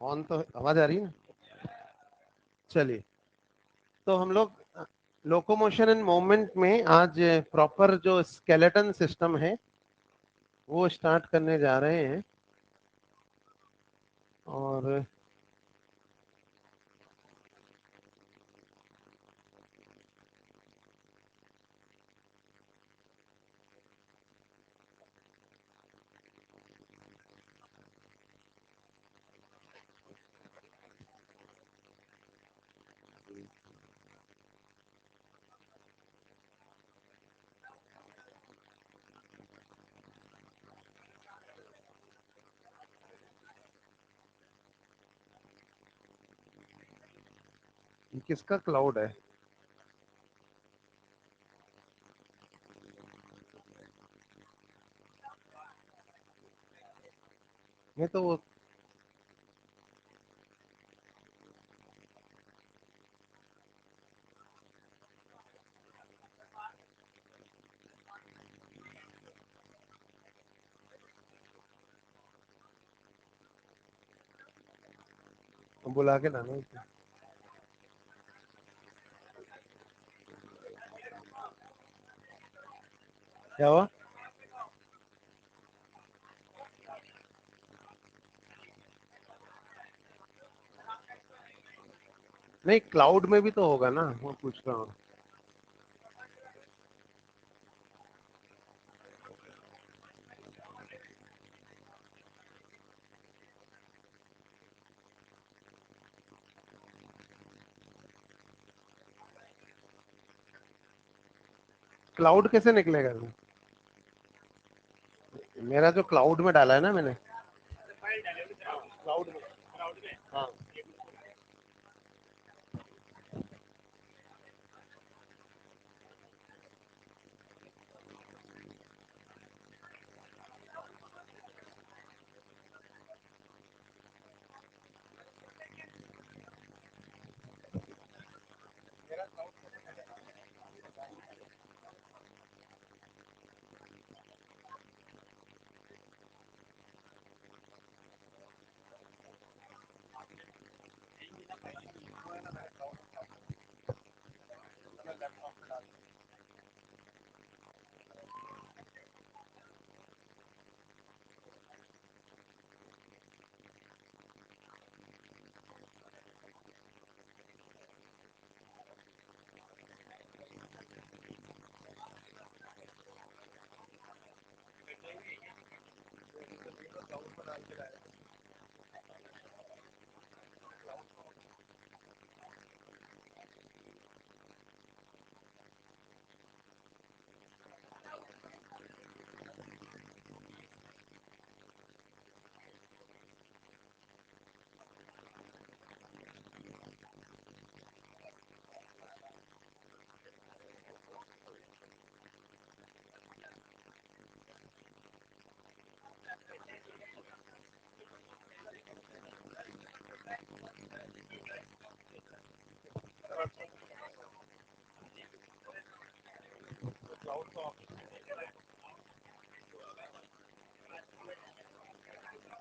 On तो आवाज आ रही है ना? चलिए, तो हम लोग लोकोमोशन एंड मूवमेंट में आज प्रॉपर जो स्केलेटन सिस्टम है वो स्टार्ट करने जा रहे हैं। और ये किसका क्लाउड है? ये तो वो बुला के लाना है। क्या हुआ? नहीं, क्लाउड में भी तो होगा ना, वो पूछ रहा हूँ। क्लाउड कैसे निकलेगा? मेरा जो क्लाउड में डाला है ना मैंने, क्लाउड में। हाँ।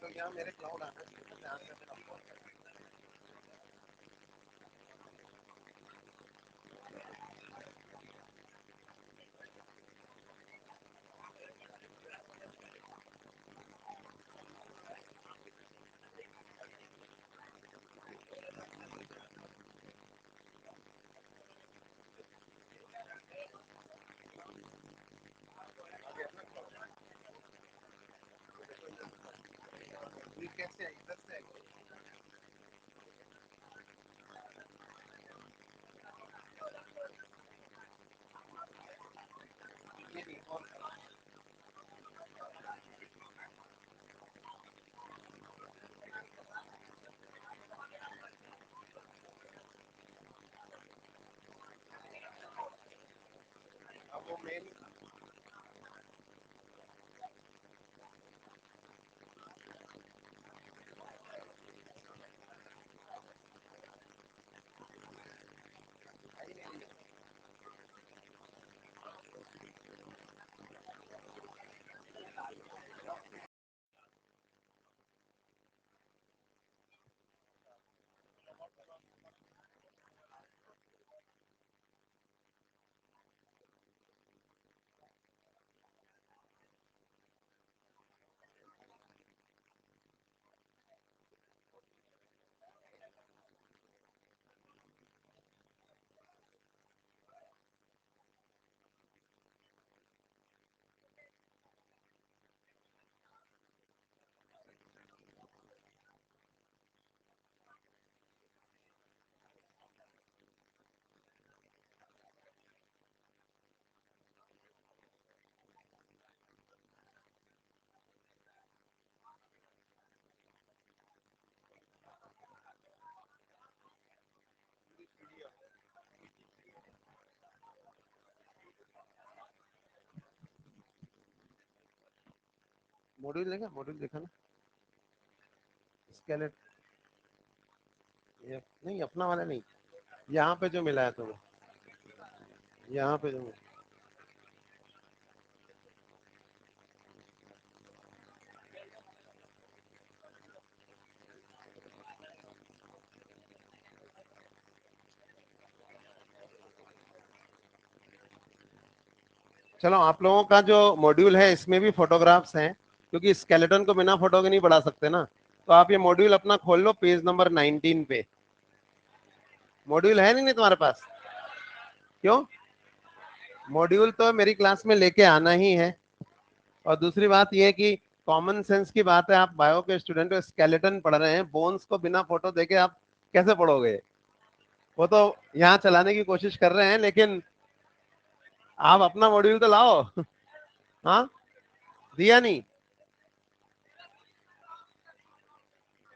तो यहाँ मेरे क्लाउड आना चाहिए, ध्यान से मेरा। ये कैसे है? इधर से है? ये नहीं, और अब वो मेन। मॉड्यूल देखा, मॉड्यूल देखा ना, स्केलेट, ये नहीं अपना वाला नहीं, यहाँ पे जो मिला है तुम्हें, यहाँ पे जो मिला। चलो आप लोगों का जो मॉड्यूल है इसमें भी फोटोग्राफ्स हैं, क्योंकि स्केलेटन को बिना फोटो के नहीं बढ़ा सकते ना। तो आप ये मॉड्यूल अपना खोल लो पेज नंबर 19 पे। मॉड्यूल है नहीं तुम्हारे पास? क्यों? मॉड्यूल तो मेरी क्लास में लेके आना ही है। और दूसरी बात यह कि कॉमन सेंस की बात है, आप बायो के स्टूडेंट हो, स्केलेटन पढ़ रहे हैं, बोन्स को बिना फोटो देके आप कैसे पढ़ोगे? वो तो यहाँ चलाने की कोशिश कर रहे हैं, लेकिन आप अपना मॉड्यूल तो लाओ। हाँ, दिया नहीं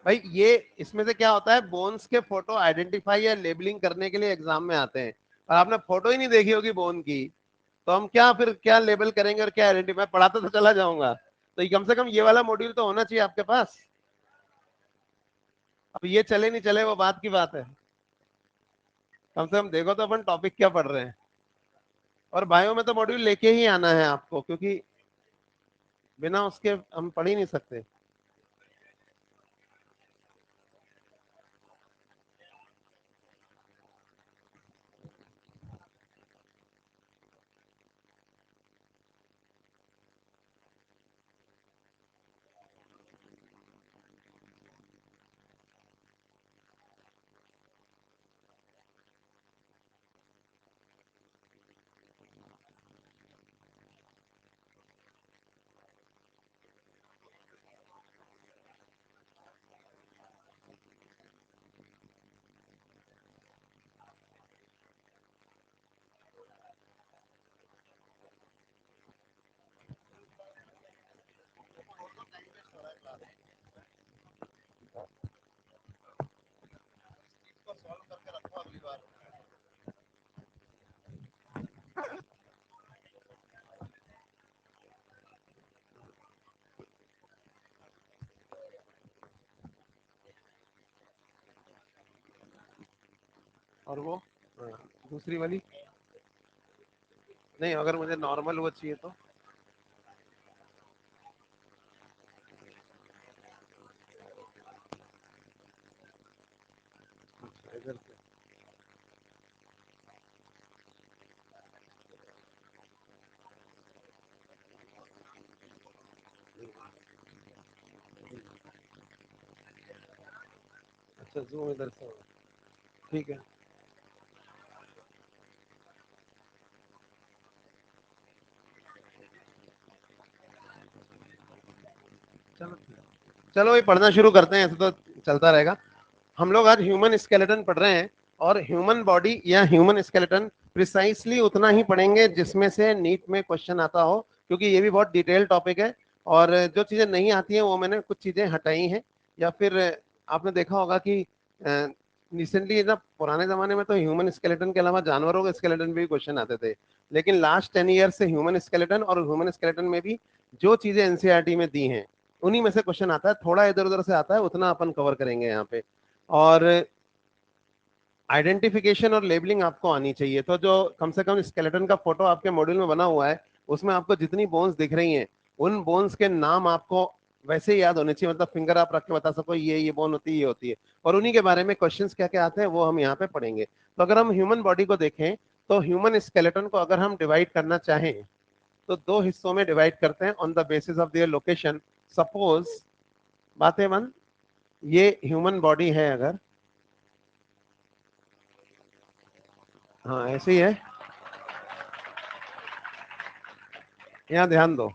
भाई। ये इसमें से क्या होता है, बोन्स के फोटो आइडेंटिफाई या लेबलिंग करने के लिए एग्जाम में आते हैं, और आपने फोटो ही नहीं देखी होगी बोन की, तो हम क्या फिर क्या लेबल करेंगे और क्या आइडेंटिफाई? पढ़ाता तो चला जाऊंगा, तो ये कम से कम ये वाला मॉड्यूल तो होना चाहिए आपके पास। अब ये चले नहीं चले वो बात की बात है, कम से कम देखो तो अपन टॉपिक क्या पढ़ रहे हैं। और बायो में तो मॉड्यूल लेके ही आना है आपको, क्योंकि बिना उसके हम पढ़ ही नहीं सकते। और वो दूसरी वाली नहीं, अगर मुझे नॉर्मल वो चाहिए तो इधर से। अच्छा, जूम इधर से होगा, ठीक है। चलो चलो ये पढ़ना शुरू करते हैं, ऐसे तो चलता रहेगा। हम लोग आज ह्यूमन स्केलेटन पढ़ रहे हैं, और ह्यूमन बॉडी या ह्यूमन स्केलेटन प्रिसाइसली उतना ही पढ़ेंगे जिसमें से नीट में क्वेश्चन आता हो, क्योंकि ये भी बहुत डिटेल टॉपिक है। और जो चीजें नहीं आती हैं वो मैंने कुछ चीजें हटाई हैं, या फिर आपने देखा होगा कि रिसेंटली ना, पुराने जमाने में तो ह्यूमन स्केलेटन के अलावा जानवरों के स्केलेटन भी क्वेश्चन आते थे, लेकिन लास्ट 10 ईयर से ह्यूमन स्केलेटन, और ह्यूमन स्केलेटन में भी जो चीजें एनसीईआरटी में दी हैं उन्हीं में से क्वेश्चन आता है। थोड़ा इधर उधर से आता है, उतना अपन कवर करेंगे यहाँ पे। और आइडेंटिफिकेशन और लेबलिंग आपको आनी चाहिए। तो जो कम से कम स्केलेटन का फोटो आपके मॉड्यूल में बना हुआ है, उसमें आपको जितनी बोन्स दिख रही हैं उन बोन्स के नाम आपको वैसे ही याद होने चाहिए, मतलब फिंगर आप रख के बता सको ये बोन होती है, ये होती है। और उन्हीं के बारे में क्वेश्चंस क्या क्या आते हैं वो हम यहाँ पे पढ़ेंगे। तो अगर हम ह्यूमन बॉडी को देखें, तो ह्यूमन स्केलेटन को अगर हम डिवाइड करना चाहें तो दो हिस्सों में डिवाइड करते हैं on the basis of their location. Suppose, बातें बंद, ये ह्यूमन बॉडी है अगर, हाँ ऐसे ही है, यहाँ ध्यान दो।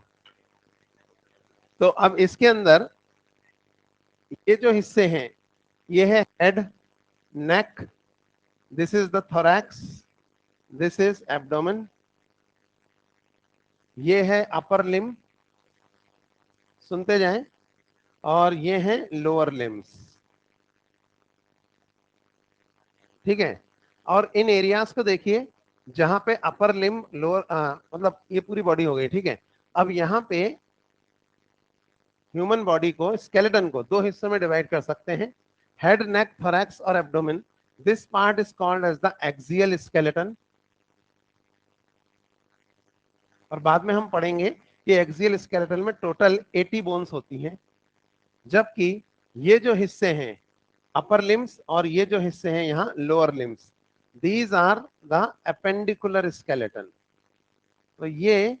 तो अब इसके अंदर ये जो हिस्से हैं, ये है head, neck, this is the thorax, this is abdomen, ये है अपर लिम, सुनते जाएं, और ये है लोअर लिम्स। ठीक है, और इन एरियाज को देखिए, जहां पे अपर लिम, लोअर, मतलब ये पूरी बॉडी हो गई। ठीक है, अब यहाँ पे ह्यूमन बॉडी को, स्केलेटन को दो हिस्सों में डिवाइड कर सकते हैं, हेड, नेक, थोरैक्स और abdomen. This part is called as the axial skeleton. और बाद में हम पढ़ेंगे कि एक्सियल स्केलेटन में टोटल 80 बोन्स होती हैं, जबकि ये जो हिस्से हैं अपर लिम्स और ये जो हिस्से हैं यहाँ lower limbs, these are the appendicular skeleton. तो ये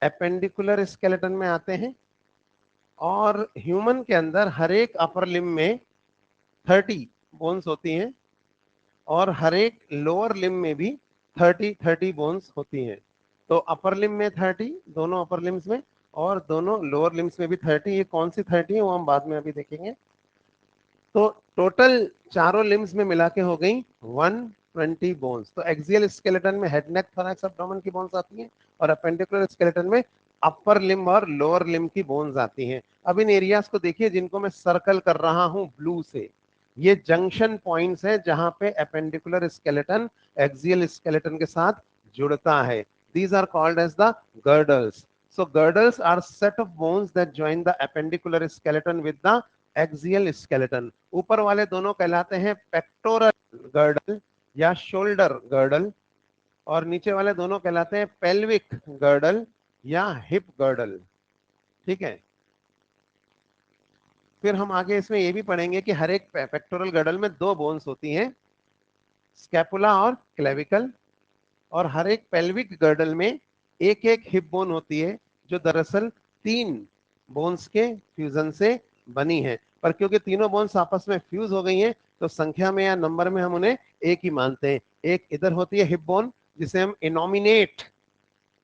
एपेंडिकुलर स्केलेटन में आते हैं। और ह्यूमन के अंदर हर एक अपर लिम में 30 बोन्स होती हैं और हर एक लोअर लिम में भी 30 बोन्स होती हैं। तो अपर लिम में 30, दोनों अपर लिम्स में, और दोनों लोअर लिम्स में भी 30। ये कौन सी 30 है वो हम बाद में अभी देखेंगे। तो टोटल चारों लिम्स में मिला के हो गई 120 बोन्स। तो एक्सियल स्केलेटन में हेड, नेक, थोरैक्स, एब्डोमेन की बोन्स आती हैं और अपेंडिकुलर स्केलेटन में अपर लिम और लोअर लिम की बोन्स आती हैं। अब इन एरियाज को देखिए जिनको मैं सर्कल कर रहा हूं ब्लू से, ये जंक्शन पॉइंट्स हैं जहां पे अपेंडिकुलर स्केलेटन एक्सियल स्केलेटन के साथ जुड़ता है। These are called as the girdles. So girdles are set of bones that join the appendicular skeleton with the axial skeleton. ऊपर वाले दोनों कहलाते हैं पेक्टोरल गर्डल या शोल्डर गर्डल, और नीचे वाले दोनों कहलाते हैं पेल्विक गर्डल या हिप गर्डल। ठीक है। फिर हम आगे इसमें ये भी पढ़ेंगे कि हर एक पेक्टोरल गर्डल में दो बोन्स होती हैं, स्कैपुला और क्लेविकल। और हर एक पेल्विक गर्डल में एक एक हिप बोन होती है, जो दरअसल 3 बोन्स के फ्यूजन से बनी है। पर क्योंकि तीनों बोन्स आपस में फ्यूज हो गई हैं, तो संख्या में या नंबर में हम उन्हें एक ही मानते हैं। एक इधर होती है हिप बोन, जिसे हम इनोमिनेट,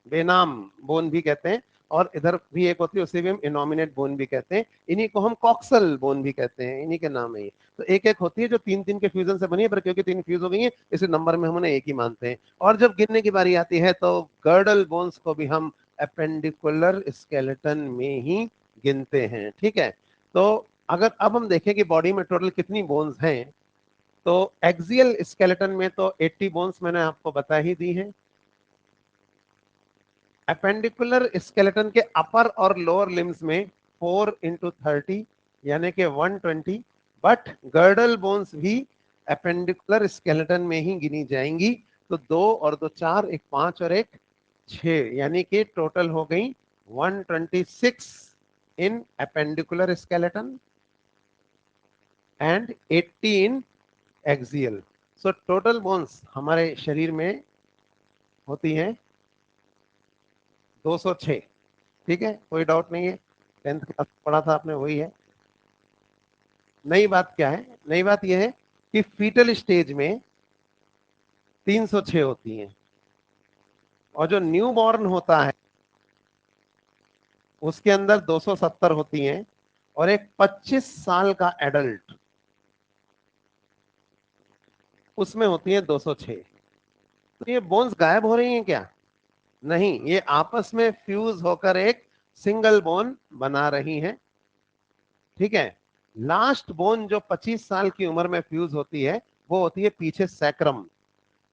बेनाम बोन भी कहते हैं, और इधर भी एक होती है, उसे भी हम इनोमिनेट बोन भी कहते हैं। इन्हीं को हम कॉक्सल बोन भी कहते हैं, इन्हीं के नाम है ये। तो एक एक होती है जो 3 3 के फ्यूजन से बनी है, पर क्योंकि 3 फ्यूज हो गई है, इसे नंबर में हम उन्हें एक ही मानते हैं। और जब गिनने की बारी आती है तो गर्डल बोन्स को भी हम अपेंडिकुलर स्केलेटन में ही गिनते हैं। ठीक है। तो अगर अब हम देखें कि बॉडी में टोटल कितनी बोन्स हैं, तो एक्सियल स्केलेटन में तो 80 बोन्स मैंने आपको बता ही दी है। अपेंडिकुलर स्केलेटन के अपर और लोअर लिम्स में 4 इंटू 30 यानी कि 120। बट गर्डल बोन्स भी अपेंडिकुलर स्केलेटन में ही गिनी जाएंगी। तो 2 और 2 4, एक 5 और एक 6, यानी कि टोटल हो गई 126 in appendicular skeleton and 80 in axial. So total bones हमारे शरीर में होती हैं 206। ठीक है, कोई डाउट नहीं है, 10th क्लास पढ़ा था आपने वही है। नई बात क्या है? नई बात यह है कि फीटल स्टेज में 306 होती हैं, और जो न्यू बॉर्न होता है उसके अंदर 270 होती हैं, और एक 25 साल का एडल्ट उसमें होती है 206। तो ये बोन्स गायब हो रही हैं क्या? नहीं, ये आपस में फ्यूज होकर एक सिंगल बोन बना रही हैं। ठीक है। लास्ट बोन जो 25 साल की उम्र में फ्यूज होती है, वो होती है पीछे सैक्रम।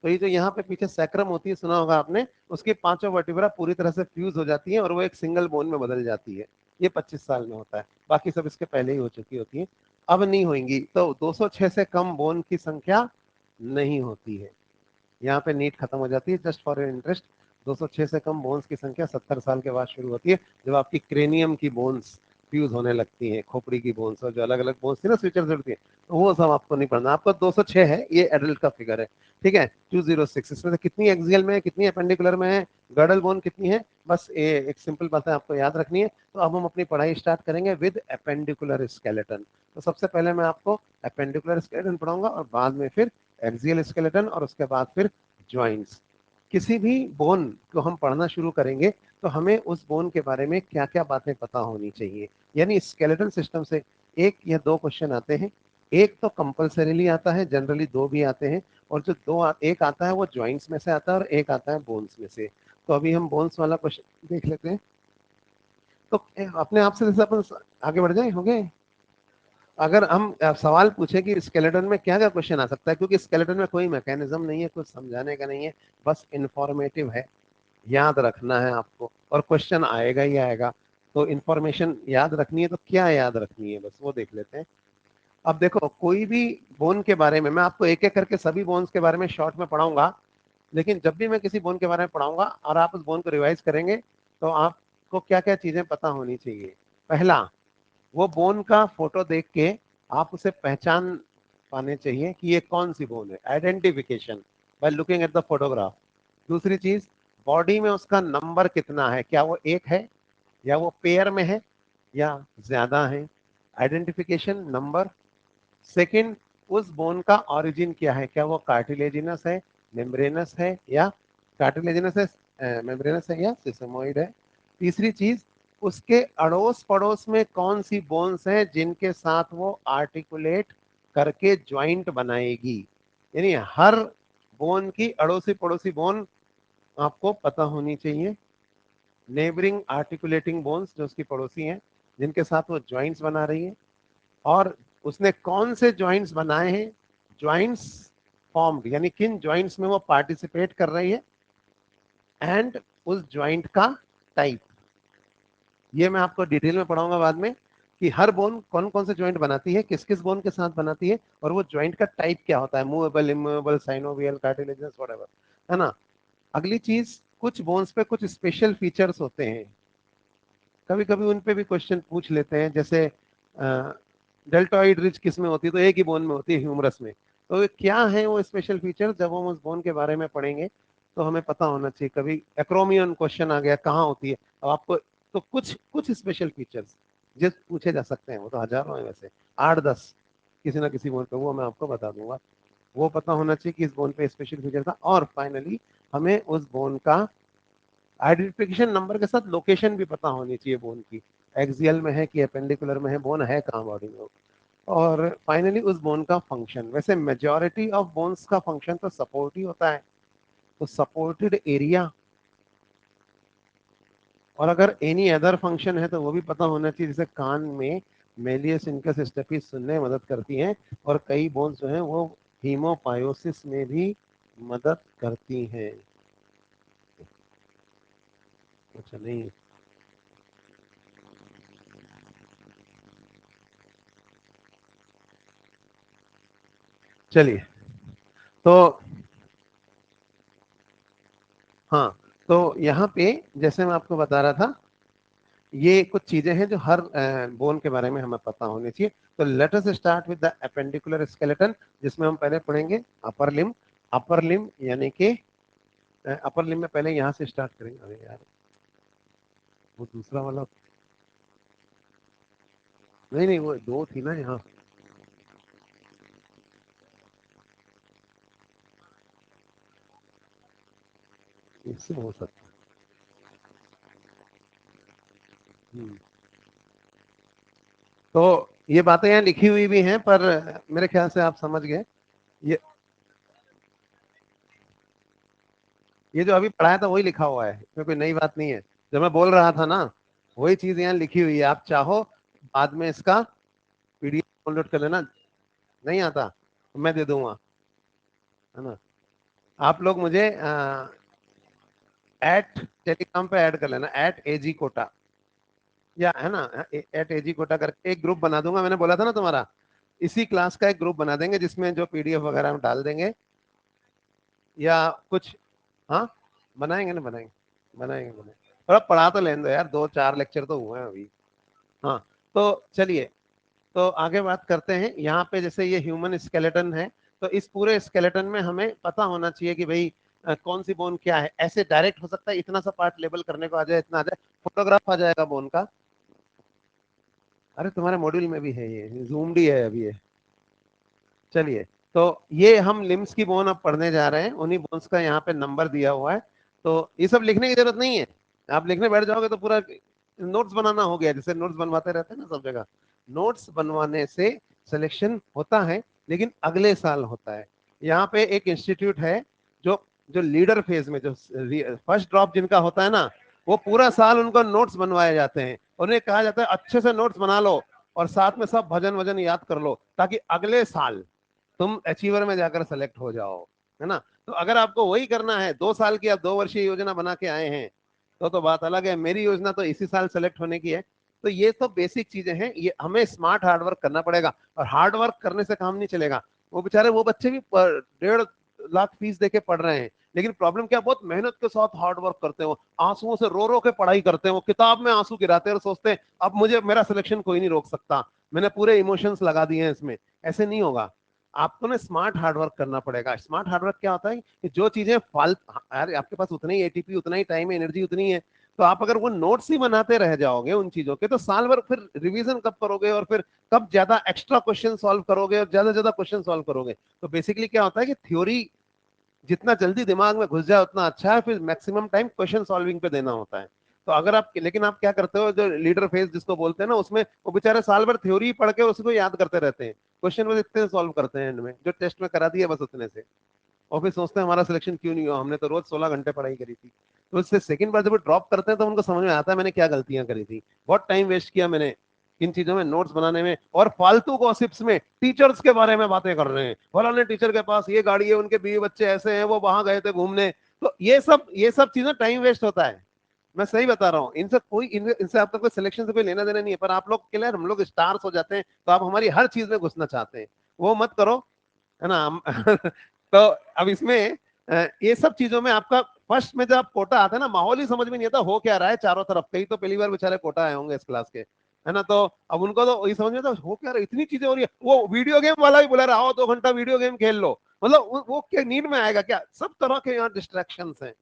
तो ये जो यहाँ पे पीछे सैक्रम होती है, सुना होगा आपने, उसकी पांचों वर्टिब्रा पूरी तरह से फ्यूज हो जाती है और वो एक सिंगल बोन में बदल जाती है। ये 25 साल में होता है, बाकी सब इसके पहले ही हो चुकी होती है, अब नहीं होंगी। तो 206 से कम बोन की संख्या नहीं होती है। यहाँ पे नीट खत्म हो जाती है, जस्ट फॉर योर इंटरेस्ट। 206 से कम बोन्स की संख्या 70 साल के बाद शुरू होती है, जब आपकी क्रेनियम की बोन्स फ्यूज होने लगती हैं, खोपड़ी की बोन्स, और जो अलग अलग बोन्स थी ना स्विचर जुड़ती है, तो वो सब आपको नहीं पढ़ना। आपको 206 है, ये एडल्ट का फिगर है। ठीक है। 206, इसमें से कितनी एक्सियल में है, कितनी एपेंडिकुलर में है, गर्डल बोन कितनी है, बस ये एक सिंपल बात है, आपको याद रखनी है। तो अब हम अपनी पढ़ाई स्टार्ट करेंगे विद एपेंडिकुलर स्केलेटन। तो सबसे पहले मैं आपको एपेंडिकुलर स्केलेटन पढ़ाऊंगा, और बाद में फिर एक्सियल स्केलेटन, और उसके बाद फिर जॉइंट्स। किसी भी बोन को हम पढ़ना शुरू करेंगे तो हमें उस बोन के बारे में क्या क्या बातें पता होनी चाहिए। यानी स्केलेटल सिस्टम से 1 या 2 क्वेश्चन आते हैं। एक तो कंपल्सरीली आता है, जनरली 2 भी आते हैं, और जो एक आता है वो जॉइंट्स में से आता है और एक आता है बोन्स में से। तो अभी हम बोन्स वाला क्वेश्चन देख लेते हैं। तो अपने आप से जैसे अपन आगे बढ़ जाए, हो गए। अगर हम सवाल पूछे कि स्केलेटन में क्या क्या क्वेश्चन आ सकता है, क्योंकि स्केलेटन में कोई मैकेनिज्म नहीं है, कुछ समझाने का नहीं है, बस इंफॉर्मेटिव है, याद रखना है आपको, और क्वेश्चन आएगा ही आएगा। तो इंफॉर्मेशन याद रखनी है तो क्या याद रखनी है, बस वो देख लेते हैं। अब देखो, कोई भी बोन के बारे में मैं आपको एक एक करके सभी बोन्स के बारे में शॉर्ट में पढ़ाऊंगा, लेकिन जब भी मैं किसी बोन के बारे में पढ़ाऊंगा और आप उस बोन को रिवाइज करेंगे तो आपको क्या क्या चीजें पता होनी चाहिए। पहला, वो बोन का फोटो देख के आप उसे पहचान पाने चाहिए कि ये कौन सी बोन है, identification by looking at the photograph. दूसरी चीज, बॉडी में उसका नंबर कितना है, क्या वो एक है या वो पेयर में है या ज्यादा है, आइडेंटिफिकेशन नंबर। सेकंड, उस बोन का ओरिजिन क्या है, क्या वो कार्टिलेजिनस है, मेम्ब्रेनस है या कार्टिलेजिनस है, मेम्ब्रेनस है या सिस्मोइड है। तीसरी चीज, उसके अड़ोस पड़ोस में कौन सी बोन्स हैं जिनके साथ वो आर्टिकुलेट करके ज्वाइंट बनाएगी। यानी हर बोन की अड़ोसी पड़ोसी बोन आपको पता होनी चाहिए। नेबरिंग आर्टिकुलेटिंग बोन्स जो उसकी पड़ोसी हैं, जिनके साथ वो ज्वाइंट्स बना रही है, और उसने कौन से ज्वाइंट्स बनाए हैं, ज्वाइंट्स फॉर्म्ड यानी किन ज्वाइंट्स में वो पार्टिसिपेट कर रही है, एंड उस ज्वाइंट का टाइप। ये मैं आपको डिटेल में पढ़ाऊंगा बाद में कि हर बोन कौन कौन से ज्वाइंट बनाती है, किस किस बोन के साथ बनाती है, और वो ज्वाइंट का टाइप क्या होता है, movable, immovable, synovial, cartilaginous, whatever, है ना। अगली चीज, कुछ बोन्स पे कुछ स्पेशल फीचर्स होते हैं, कभी कभी उन पे भी क्वेश्चन पूछ लेते हैं। जैसे डेल्टॉइड रिज किस में होती है, तो एक ही बोन में होती है, ह्यूमरस में। तो ये क्या है वो स्पेशल फीचर, जब हम उस बोन के बारे में पढ़ेंगे तो हमें पता होना चाहिए। कभी एक्रोमियन क्वेश्चन आ गया, कहाँ होती है, अब आपको तो कुछ कुछ स्पेशल फीचर्स जिस पूछे जा सकते हैं, वो तो हजारों है वैसे, 8-10 किसी ना किसी बोन पे, वो मैं आपको बता दूंगा। वो पता होना चाहिए कि इस बोन पे स्पेशल फीचर था। और फाइनली हमें उस बोन का आइडेंटिफिकेशन नंबर के साथ लोकेशन भी पता होनी चाहिए बोन की, एक्सियल में है कि एपेंडिकुलर में है, बोन है कहाँ बॉडी में। और फाइनली उस बोन का फंक्शन, वैसे मेजॉरिटी ऑफ बोन्स का फंक्शन तो सपोर्ट ही होता है, तो सपोर्टेड एरिया, और अगर एनी अदर फंक्शन है तो वो भी पता होना चाहिए। जैसे कान में मेलियस इनकस स्टेपिस सुनने में मदद करती हैं, और कई बोन्स जो हैं वो हीमोपायोसिस में भी मदद करती हैं। अच्छा नहीं, चलिए। तो हाँ, तो यहाँ पे जैसे मैं आपको बता रहा था, ये कुछ चीजें हैं जो हर बोन के बारे में हमें पता होनी चाहिए। तो let us start with the appendicular skeleton, जिसमें हम पहले पढ़ेंगे अपर लिम। अपर लिम यानी कि अपर लिम में पहले यहाँ से स्टार्ट करेंगे। अरे यार, वो दूसरा वाला, नहीं नहीं, वो दो थी ना यहाँ, इससे हो सकता है। तो ये बातें यहाँ लिखी हुई भी हैं, पर मेरे ख्याल से आप समझ गए। ये ये जो अभी पढ़ाया था वही लिखा हुआ है, इसमें कोई नई बात नहीं है। जो मैं बोल रहा था ना, वही चीज यहाँ लिखी हुई है। आप चाहो बाद में इसका पीडीएफ डाउनलोड कर लेना, नहीं आता तो मैं दे दूंगा, है ना। आप लोग मुझे एट टेलीग्राम पे ऐड कर लेना, @AG Kota, या है ना, @AG Kota करके एक ग्रुप बना दूंगा। मैंने बोला था ना तुम्हारा, इसी क्लास का एक ग्रुप बना देंगे जिसमें जो पीडीएफ वगैरह हम डाल देंगे या कुछ। हाँ, बनाएंगे ना, बनाएंगे बनाएंगे बनाएंगे। थोड़ा पढ़ा तो लेने दो यार, 2-4 लेक्चर तो हुए हैं अभी। हाँ, तो चलिए, तो आगे बात करते हैं। यहाँ पे जैसे ये ह्यूमन स्केलेटन है, तो इस पूरे स्केलेटन में हमें पता होना चाहिए कि भाई कौन सी बोन क्या है। ऐसे डायरेक्ट हो सकता है इतना सा पार्ट लेबल करने को आ जाए, इतना आ जाए, फोटोग्राफ आ जाएगा बोन का। अरे तुम्हारे मॉड्यूल में भी है, ये जूम्ड ही है अभी ये। चलिए, तो ये हम लिम्स की बोन अब पढ़ने जा रहे हैं, उन्हीं बोन्स का यहाँ पे नंबर दिया हुआ है। तो ये सब लिखने की जरूरत नहीं है, आप लिखने बैठ जाओगे तो पूरा नोट्स बनाना हो गया, जैसे नोट्स बनवाते रहते हैं ना सब जगह। नोट्स बनवाने से सिलेक्शन होता है, लेकिन अगले साल होता है। यहाँ पे एक इंस्टीट्यूट है जो जो लीडर फेज में, जो फर्स्ट ड्रॉप जिनका होता है ना, वो पूरा साल उनको नोट्स बनवाए जाते हैं। उन्हें कहा जाता है अच्छे से नोट्स बना लो, और साथ में सब भजन वजन याद कर लो, ताकि अगले साल तुम अचीवर में जाकर सेलेक्ट हो जाओ, है ना। तो अगर आपको वही करना है, 2 साल की आप 2 वर्षीय योजना बना के आए हैं, तो बात अलग है। मेरी योजना तो इसी साल सेलेक्ट होने की है, तो ये तो बेसिक चीजें हैं, ये हमें स्मार्ट हार्ड वर्क करना पड़ेगा, और हार्ड वर्क करने से काम नहीं चलेगा। वो बेचारे वो बच्चे भी 1.5 लाख फीस देके पढ़ रहे हैं, लेकिन प्रॉब्लम क्या, बहुत मेहनत के साथ हार्ड वर्क करते हैं, वो आंसुओं से रो रो के पढ़ाई करते हैं, वो किताब में आंसू गिराते हैं और सोचते हैं अब मुझे मेरा सिलेक्शन कोई नहीं रोक सकता, मैंने पूरे इमोशंस लगा दिए हैं इसमें। ऐसे नहीं होगा, आपको ना स्मार्ट हार्डवर्क करना पड़ेगा। स्मार्ट हार्डवर्क क्या होता है कि जो चीजें यार आपके पास उतना ही एटीपी, उतना ही टाइम है, एनर्जी उतनी है, तो आप अगर वो नोट्स ही बनाते रह जाओगे उन चीजों के, तो साल भर फिर रिवीजन कब करोगे, और फिर कब ज्यादा एक्स्ट्रा क्वेश्चन सॉल्व करोगे, और ज्यादा ज्यादा क्वेश्चन सॉल्व करोगे। तो बेसिकली क्या होता है कि थ्योरी जितना जल्दी दिमाग में घुस जाए उतना अच्छा है, फिर मैक्सिमम टाइम क्वेश्चन सॉल्विंग पे देना होता है। तो अगर आप, लेकिन आप क्या करते हो, जो लीडर फेज जिसको बोलते हैं ना, उसमें वो बेचारे साल भर थ्योरी पढ़ के उसको याद करते रहते हैं, क्वेश्चन बस इतने सॉल्व करते हैं एंड में, जो टेस्ट में करा दिया बस उतने से, और फिर सोचते हैं हमारा सिलेक्शन क्यों नहीं हुआ, हमने तो रोज 16 घंटे पढ़ाई करी थी। तो उससे सेकंड बार जब ड्रॉप करते हैं तो उनको समझ में आता है मैंने क्या गलतियां करी थी, बहुत टाइम वेस्ट किया मैंने इन चीजों में, नोट्स बनाने में, और फालतू गॉसिप्स में, टीचर्स के बारे में बातें कर रहे हैं, फलाने टीचर के पास ये गाड़ी है, उनके बीवी बच्चे ऐसे हैं, वो वहां गए थे घूमने। तो ये सब चीजें टाइम वेस्ट होता है, मैं सही बता रहा हूँ। इनसे आपका कोई सिलेक्शन से कोई लेना देना नहीं है, पर आप लोग के लिए हम लोग स्टार्स हो जाते हैं, तो आप हमारी हर चीज में घुसना चाहते हैं, वो मत करो, है ना। तो अब इसमें ये सब चीजों में आपका फर्स्ट में जब कोटा आता है ना, माहौल ही समझ में नहीं आता हो क्या रहा है चारों तरफ, कई तो पहली बार बेचारे कोटा आए होंगे इस क्लास के, है ना, तो अब उनको तो ये समझ में आता हो क्या रहा है, इतनी चीजें हो रही है, वो वीडियो गेम वाला भी बोला रहा हो 2 घंटा वीडियो गेम खेल लो, मतलब वो क्या नींद में आएगा क्या, सब तरह के यहाँ डिस्ट्रैक्शन हैं,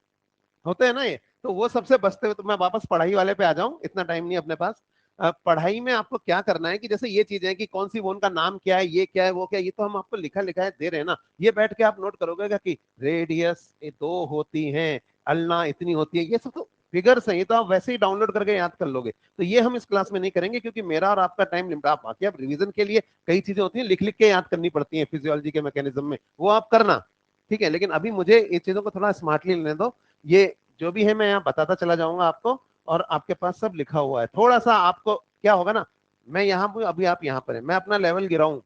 होते हैं ना ये। तो वो सबसे बचते हुए, तो मैं वापस पढ़ाई वाले पे आ जाऊं, इतना टाइम नहीं अपने पास। पढ़ाई में आपको क्या करना है कि जैसे ये चीजें हैं कि कौन सी बोन का नाम क्या है, ये क्या है, वो क्या है, ये तो हम आपको लिखा लिखा है दे रहे हैं ना, ये बैठ के आप नोट करोगे क्या कि रेडियस 2 होती है, अल्ना इतनी होती है, ये सब तो फिगर्स हैं, ये तो आप वैसे ही डाउनलोड करके याद कर लोगे। तो ये हम इस क्लास में नहीं करेंगे, क्योंकि मेरा और आपका टाइम लिमिट, आप बाकी आप रिवीजन के लिए कई चीजें होती हैं लिख लिख के याद करनी पड़ती है फिजियोलॉजी के मैकेनिज्म में, वो आप करना, ठीक है। लेकिन अभी मुझे ये चीजों को थोड़ा स्मार्टली लेने दो, ये जो भी है मैं यहाँ बताता चला जाऊंगा आपको, और आपके पास सब लिखा हुआ है। थोड़ा सा आपको क्या होगा ना, मैं यहाँ हूँ अभी, आप यहाँ पर है, मैं अपना लेवल गिराऊं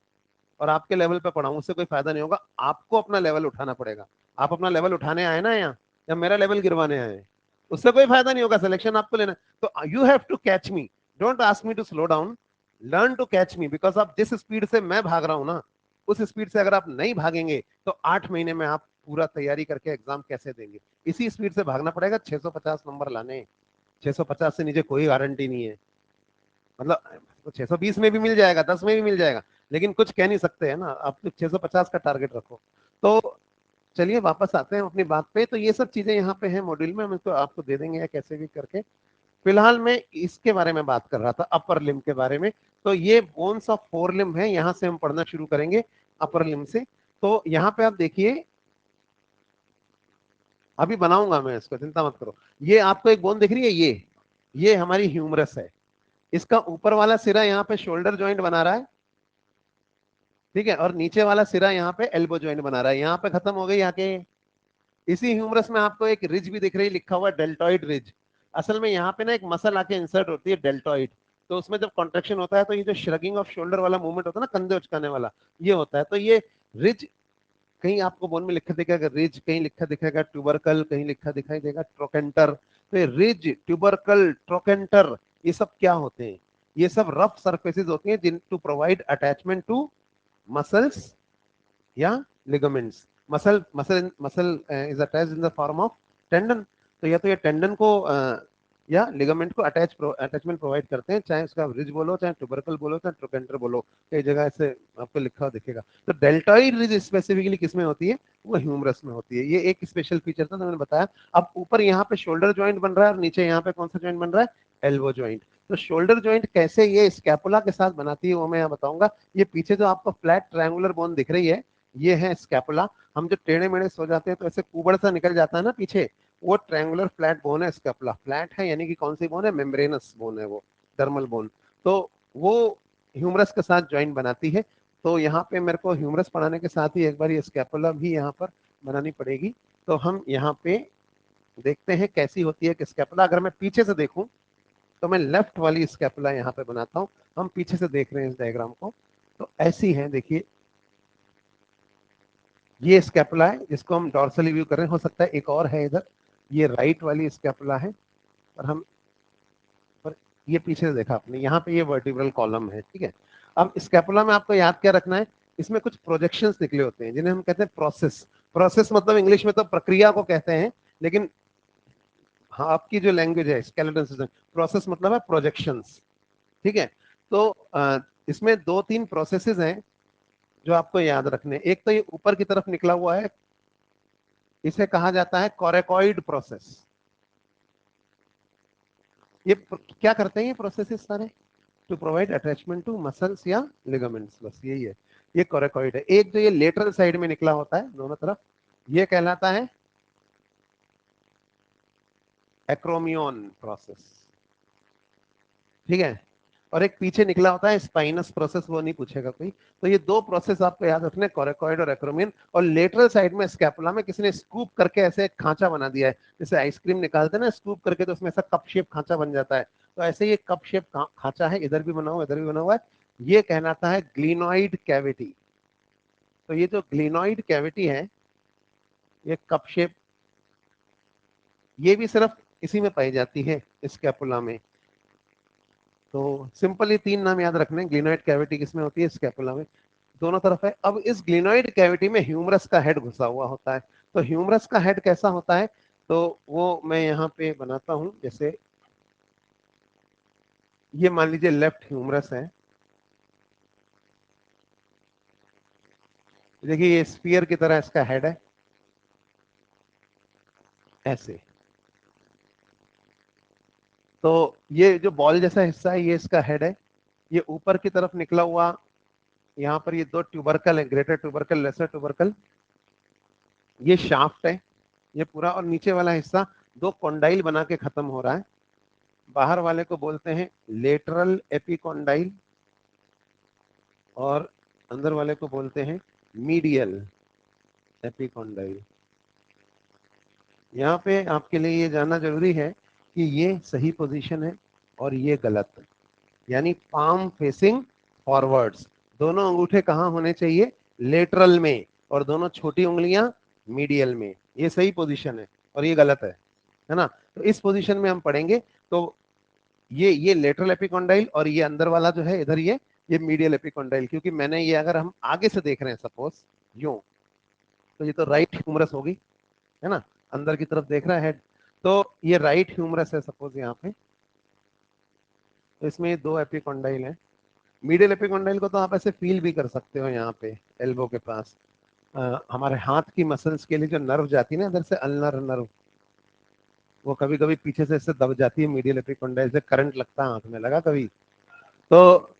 और आपके लेवल पे पढ़ाऊं, उससे कोई फायदा नहीं होगा, आपको अपना लेवल उठाना पड़ेगा। आप अपना लेवल उठाने आए ना यहाँ, या मेरा लेवल गिरवाने आए हैं, उससे कोई फायदा नहीं होगा, सिलेक्शन आपको लेना। तो you have to catch me, don't ask me to slow down, learn to catch me, because आप जिस स्पीड से मैं भाग रहा हूँ ना, उस स्पीड से अगर आप नहीं भागेंगे तो 8 महीने में आप पूरा तैयारी करके एग्जाम कैसे देंगे। इसी स्पीड से भागना पड़ेगा, 650 नंबर लाने, 650 से नीचे कोई गारंटी नहीं है, मतलब तो 620 में भी मिल जाएगा, 10 में भी मिल जाएगा, लेकिन कुछ कह नहीं सकते है ना, आप 650 का टारगेट रखो। तो चलिए वापस आते हैं अपनी बात पे। तो ये सब चीजें यहाँ पे हैं मॉड्यूल में, हम इसको आपको दे देंगे या कैसे भी करके। फिलहाल मैं इसके बारे में बात कर रहा था, अपर लिम के बारे में। तो ये बोन्स ऑफ फोर लिम है, यहाँ से हम पढ़ना शुरू करेंगे अपर लिम से। तो यहाँ पे आप देखिए, अभी बनाऊंगा मैं इसको, चिंता मत करो। ये आपको एक बोन दिख रही है, ये हमारी ह्यूमरस है, इसका ऊपर वाला सिरा यहाँ पे शोल्डर जॉइंट बना रहा है, ठीक है, और नीचे वाला सिरा यहाँ पे एल्बो जॉइंट बना रहा है, यहाँ पे खत्म हो गई आके। इसी ह्यूमरस में आपको एक रिज भी दिख रही, लिखा हुआ डेल्टॉइड रिज। असल में यहाँ पे ना एक मसल आके इंसर्ट होती है डेल्टॉइड, तो उसमें जब कॉन्ट्रेक्शन होता है तो ये जो श्रगिंग ऑफ शोल्डर वाला मूवमेंट होता है ना, कंधे उचकाने वाला, ये होता है। तो ये रिज, कहीं आपको बोन में लिखा दिखेगा रिज, कहीं लिखा दिखेगा ट्यूबरकल, कहीं लिखा दिखाई देगा ट्रोकेंटर। तो ये रिज, ट्यूबरकल, ट्रोकेंटर, ये सब क्या होते हैं, ये सब रफ सरफेसेस होती हैं जिन to provide attachment to muscles या ligaments. Muscle is attached in the form of tendon. तो या तो ये टेंडन को या लिगामेंट को अटैचमेंट प्रोवाइड करते हैं, चाहे उसका रिज बोलो, चाहे ट्यूबरकल बोलो, चाहे ट्रोकेंटर बोलो, कई जगह ऐसे आपको लिखा हुआ दिखेगा। तो डेल्टॉइड रिज स्पेसिफिकली किसमें होती है, वो ह्यूमरस में होती है। ये एक स्पेशल फीचर था, तो मैंने बताया। अब ऊपर यहाँ पे शोल्डर ज्वाइंट बन रहा है और नीचे यहाँ पे कौन सा ज्वाइंट बन रहा है, एल्बो ज्वाइंट। तो शोल्डर ज्वाइंट कैसे ये स्कैपुला के साथ बनाती है वो मैं यहाँ बताऊंगा। ये पीछे जो आपको फ्लैट ट्रायंगुलर बोन दिख रही है, ये है स्कैपुला। हम जो टेढ़े मेढ़े सो जाते हैं तो ऐसे कुबड़ सा निकल जाता है ना पीछे, वो ट्रायंगुलर फ्लैट बोन है स्कैपुला। फ्लैट है यानी कि कौन सी बोन है, मेम्ब्रेनस बोन है वो, डर्मल बोन। तो वो ह्यूमरस के साथ ज्वाइंट बनाती है। तो यहाँ पे मेरे को ह्यूमरस पढ़ाने के साथ ही एक बार ये स्कैपुला भी यहाँ पर बनानी पड़ेगी। तो हम यहाँ पे देखते हैं कैसी होती है कि स्कैपुला, अगर मैं पीछे से देखूं तो मैं लेफ्ट वाली स्कैपुला यहाँ पे बनाता हूँ। हम पीछे से देख रहे हैं इस डायग्राम को, तो ऐसी है, देखिए ये स्कैपुला है जिसको हम डॉर्सली व्यू कर रहे हैं। हो सकता है एक और है इधर, ये राइट वाली स्कैपुला है, पर हम पर ये पीछे से देखा आपने, यहाँ पे ये वर्टिब्रल कॉलम है, ठीक है। अब स्कैपुला में आपको याद क्या रखना है, इसमें कुछ प्रोजेक्शंस निकले होते हैं जिन्हें हम कहते हैं प्रोसेस। प्रोसेस मतलब इंग्लिश में तो प्रक्रिया को कहते हैं, लेकिन हाँ आपकी जो लैंग्वेज है स्केलेटन सिस्टम, प्रोसेस मतलब है प्रोजेक्शंस, ठीक है। तो इसमें दो तीन प्रोसेसेस हैं जो आपको याद रखने। एक तो ये ऊपर की तरफ निकला हुआ है, इसे कहा जाता है कोरेकॉइड प्रोसेस। ये क्या करते हैं ये प्रोसेसेस सारे, to provide attachment to muscles या लिगामेंट्स, बस यही है। ये कोरेकॉइड है। एक जो ये लेटरल साइड में निकला होता है दोनों तरफ, ये कहलाता है एक्रोमियन प्रोसेस, ठीक है। और एक पीछे निकला होता है स्पाइनस प्रोसेस, वो नहीं पूछेगा कोई। तो ये दो प्रोसेस आपको याद रखने, कोरेकॉइड और एक्रोमियन। और लेटरल साइड में स्कैपुला में किसी ने स्कूप करके ऐसे एक खांचा बना दिया है, जैसे आइसक्रीम निकालते हैं ना स्कूप करके, तो उसमें ऐसा कप शेप खांचा बन जाता है। तो ऐसे ये कप शेप खांचा है, इधर भी बना हुआ इधर भी बना हुआ है, ये कहलाता है ग्लिनॉइड कैविटी। तो ये जो ग्लिनॉइड कैविटी है, ये कप शेप, ये भी सिर्फ इसी में पाई जाती है स्कैपुला में। तो सिंपली तीन नाम याद रखने, ग्लिनॉइड कैविटी किसमें होती है, स्कैपुला में, दोनों तरफ है। अब इस ग्लिनॉइड कैविटी में ह्यूमरस का हेड घुसा हुआ होता है। तो ह्यूमरस का हेड कैसा होता है, तो वो मैं यहाँ पे बनाता हूं। जैसे ये मान लीजिए लेफ्ट ह्यूमरस है, देखिए ये स्फीयर की तरह इसका हेड है ऐसे। तो ये जो बॉल जैसा हिस्सा है ये इसका हेड है। ये ऊपर की तरफ निकला हुआ, यहाँ पर ये दो ट्यूबरकल है, ग्रेटर ट्यूबरकल लेसर ट्यूबरकल, ये शाफ्ट है ये पूरा। और नीचे वाला हिस्सा दो कॉन्डाइल बना के खत्म हो रहा है। बाहर वाले को बोलते हैं लेटरल एपिकॉन्डाइल, और अंदर वाले को बोलते हैं मीडियल एपिकॉन्डाइल। यहाँ पे आपके लिए ये जानना जरूरी है कि ये सही पोजीशन है और ये गलत है। यानी पाम फेसिंग फॉरवर्ड्स, दोनों अंगूठे कहाँ होने चाहिए, लेटरल में, और दोनों छोटी उंगलियां मीडियल में। ये सही पोजीशन है और ये गलत है ना। तो इस पोजीशन में हम पढ़ेंगे। तो ये लेटरल एपिकॉन्डाइल, और ये अंदर वाला जो है इधर ये मीडियल एपिकॉन्डाइल। क्योंकि मैंने ये, अगर हम आगे से देख रहे हैं सपोज यूं, तो ये तो राइट ह्यूमरस होगी, है ना, अंदर की तरफ देख रहा है हेड। तो ये राइट ह्यूमरस है सपोज यहाँ पे। तो इसमें ये दो एपिकॉन्डाइल है। मीडियल एपिकॉन्डाइल को तो आप ऐसे फील भी कर सकते हो यहाँ पे एल्बो के पास। हमारे हाथ की मसल्स के लिए जो नर्व जाती है ना इधर से, अल्नर नर्व, वो कभी कभी पीछे से इससे दब जाती है, मीडियल एपिकॉन्डाइल से करंट लगता है, हाथ में लगा कभी। तो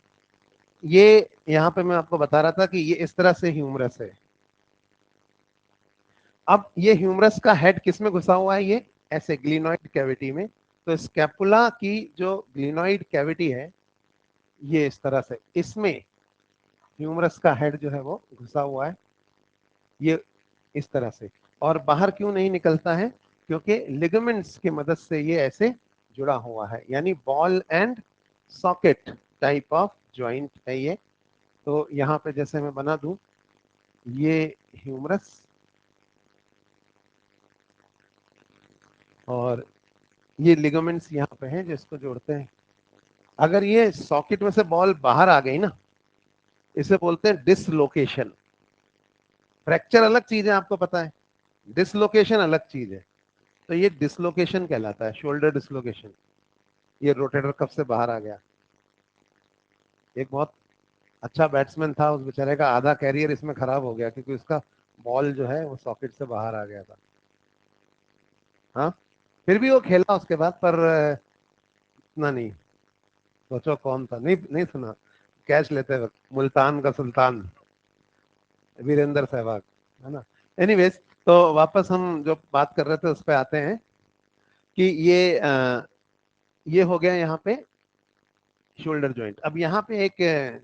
ये यहाँ पे मैं आपको बता रहा था कि ये इस तरह से ह्यूमरस है। अब ये ह्यूमरस का हेड किस में घुसा हुआ है, ये ऐसे ग्लिनॉइड कैविटी में। तो स्कैपुला की जो ग्लिनॉइड कैविटी है ये इस तरह से, इसमें ह्यूमरस का हेड जो है वो घुसा हुआ है ये इस तरह से। और बाहर क्यों नहीं निकलता है, क्योंकि लिगामेंट्स की मदद से ये ऐसे जुड़ा हुआ है, यानी ball and socket type of joint है ये। तो यहाँ पे जैसे मैं बना दूं, ये ह्यूमरस और ये लिगामेंट्स यहाँ पे हैं जो इसको जोड़ते हैं। अगर ये सॉकेट में से बॉल बाहर आ गई ना, इसे बोलते हैं डिसलोकेशन। फ्रैक्चर अलग चीज है, आपको पता है, डिसलोकेशन अलग चीज है। तो ये डिसलोकेशन कहलाता है, शोल्डर डिसलोकेशन। ये रोटेटर कफ से बाहर आ गया। एक बहुत अच्छा बैट्समैन था, उस बेचारे का आधा कैरियर इसमें खराब हो गया क्योंकि उसका बॉल जो है वो सॉकेट से बाहर आ गया था। हाँ, फिर भी वो खेला उसके बाद, पर इतना नहीं। सोचो कौन था, नहीं नहीं सुना, कैच लेते वक्त मुल्तान का सुल्तान वीरेंद्र सहवाग, है ना। एनीवेज, तो वापस हम जो बात कर रहे थे उस पर आते हैं कि ये हो गया यहाँ पे शोल्डर जॉइंट। अब यहाँ पे एक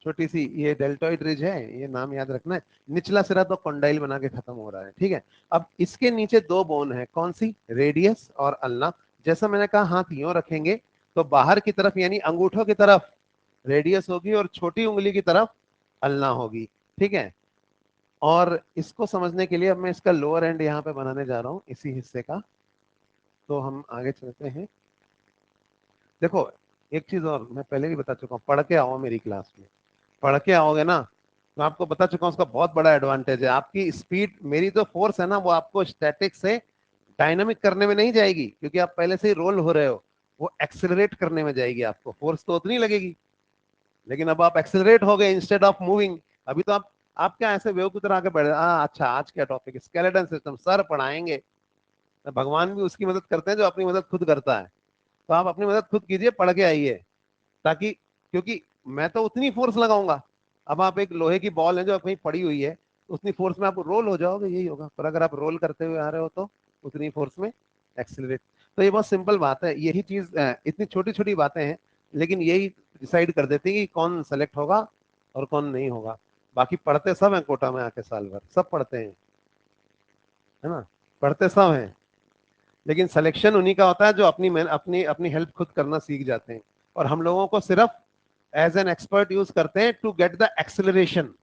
छोटी सी ये डेल्टोइड रिज है, ये नाम याद रखना है। निचला सिरा तो कंडाइल बना के खत्म हो रहा है, ठीक है। अब इसके नीचे दो बोन है, कौन सी, रेडियस और अल्ना। जैसा मैंने कहा हाथ यूं रखेंगे तो बाहर की तरफ यानी अंगूठों की तरफ रेडियस होगी और छोटी उंगली की तरफ अल्ना होगी, ठीक है। और इसको समझने के लिए अब मैं इसका लोअर एंड यहाँ पे बनाने जा रहा हूँ इसी हिस्से का। तो हम आगे चलते हैं। देखो एक चीज और मैं पहले भी बता चुका हूँ, पढ़ के आओ मेरी क्लास में, पढ़ के आओगे ना तो आपको बता चुका हूँ उसका बहुत बड़ा एडवांटेज है। आपकी स्पीड, मेरी जो फोर्स है ना वो आपको स्टैटिक से डायनामिक करने में नहीं जाएगी, क्योंकि आप पहले से ही रोल हो रहे हो, वो एक्सेलरेट करने में जाएगी। आपको फोर्स तो उतनी लगेगी, लेकिन अब आप एक्सेलरेट हो गए इंस्टेड ऑफ मूविंग। अभी तो आप क्या ऐसे वेव की तरह आगे बढ़े, अच्छा आज क्या टॉपिक, स्केलेटन सिस्टम सर पढ़ाएंगे। तो भगवान भी उसकी मदद करते हैं जो अपनी मदद खुद करता है। तो आप अपनी मदद खुद कीजिए, पढ़ के आइए, ताकि, क्योंकि मैं तो उतनी फोर्स लगाऊंगा। अब आप एक लोहे की बॉल है जो कहीं पड़ी हुई है, उतनी फोर्स में आप रोल हो जाओगे, यही होगा। पर अगर आप रोल करते हुए आ रहे हो तो उतनी फोर्स में एक्सिलरेट। तो ये बहुत सिंपल बात है, यही चीज, इतनी छोटी छोटी बातें हैं, लेकिन यही डिसाइड कर देती है कि कौन सेलेक्ट होगा और कौन नहीं होगा। बाकी पढ़ते सब हैं कोटा में आके, साल भर सब पढ़ते हैं, है ना, पढ़ते सब हैं, लेकिन सिलेक्शन उन्हीं का होता है जो अपनी अपनी हेल्प खुद करना सीख जाते हैं। और हम लोगों को सिर्फ एज एन एक्सपर्ट यूज करते हैं टू गेट द एक्सेलरेशन।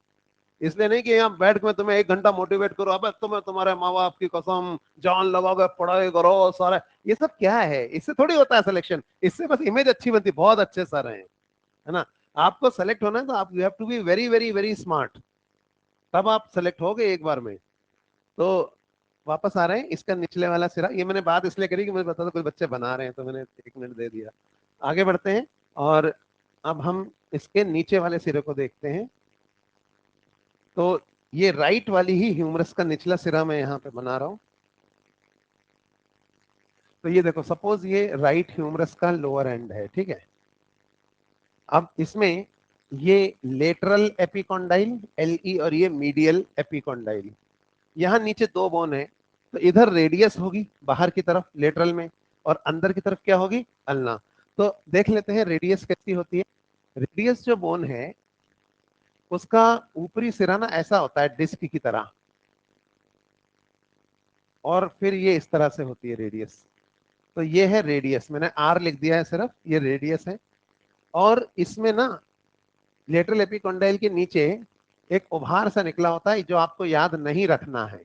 इसलिए नहीं कि यहाँ बैठ के मैं तुम्हें 1 घंटा मोटिवेट करो, अब तुम्हें तुम्हारे माँ बाप की कसम जान लगाओगे पढ़ाई करो सारा, ये सब क्या है, इससे थोड़ी होता है सिलेक्शन। इससे बस इमेज अच्छी बनती, बहुत अच्छे सर हैं, है ना। आपको सेलेक्ट होना है तो आप you have to be very very very smart, तब आप सेलेक्ट हो गए एक बार में। तो वापस आ रहे हैं, इसका निचले वाला सिरा, ये मैंने बात इसलिए करी कि मुझे पता था कुछ बच्चे बना रहे हैं, तो मैंने 1 मिनट दे दिया। आगे बढ़ते हैं, और अब हम इसके नीचे वाले सिरे को देखते हैं। तो ये राइट वाली ही ह्यूमरस का निचला सिरा मैं यहाँ पे बना रहा हूँ। तो ये देखो, सपोज ये राइट ह्यूमरस का लोअर एंड है, ठीक है। अब इसमें ये लेटरल एपिकॉन्डाइल एलई और ये मीडियल एपिकॉन्डाइल, यहाँ नीचे 2 बोन है। तो इधर रेडियस होगी बाहर की तरफ लेटरल में, और अंदर की तरफ क्या होगी, अल्ना। तो देख लेते हैं रेडियस कैसी होती है। रेडियस जो बोन है उसका ऊपरी सिरा ना ऐसा होता है डिस्क की तरह, और फिर ये इस तरह से होती है रेडियस। तो ये है रेडियस, मैंने आर लिख दिया है सिर्फ, ये रेडियस है। और इसमें ना लेटरल एपिकॉन्डाइल के नीचे एक उभार सा निकला होता है जो आपको याद नहीं रखना है,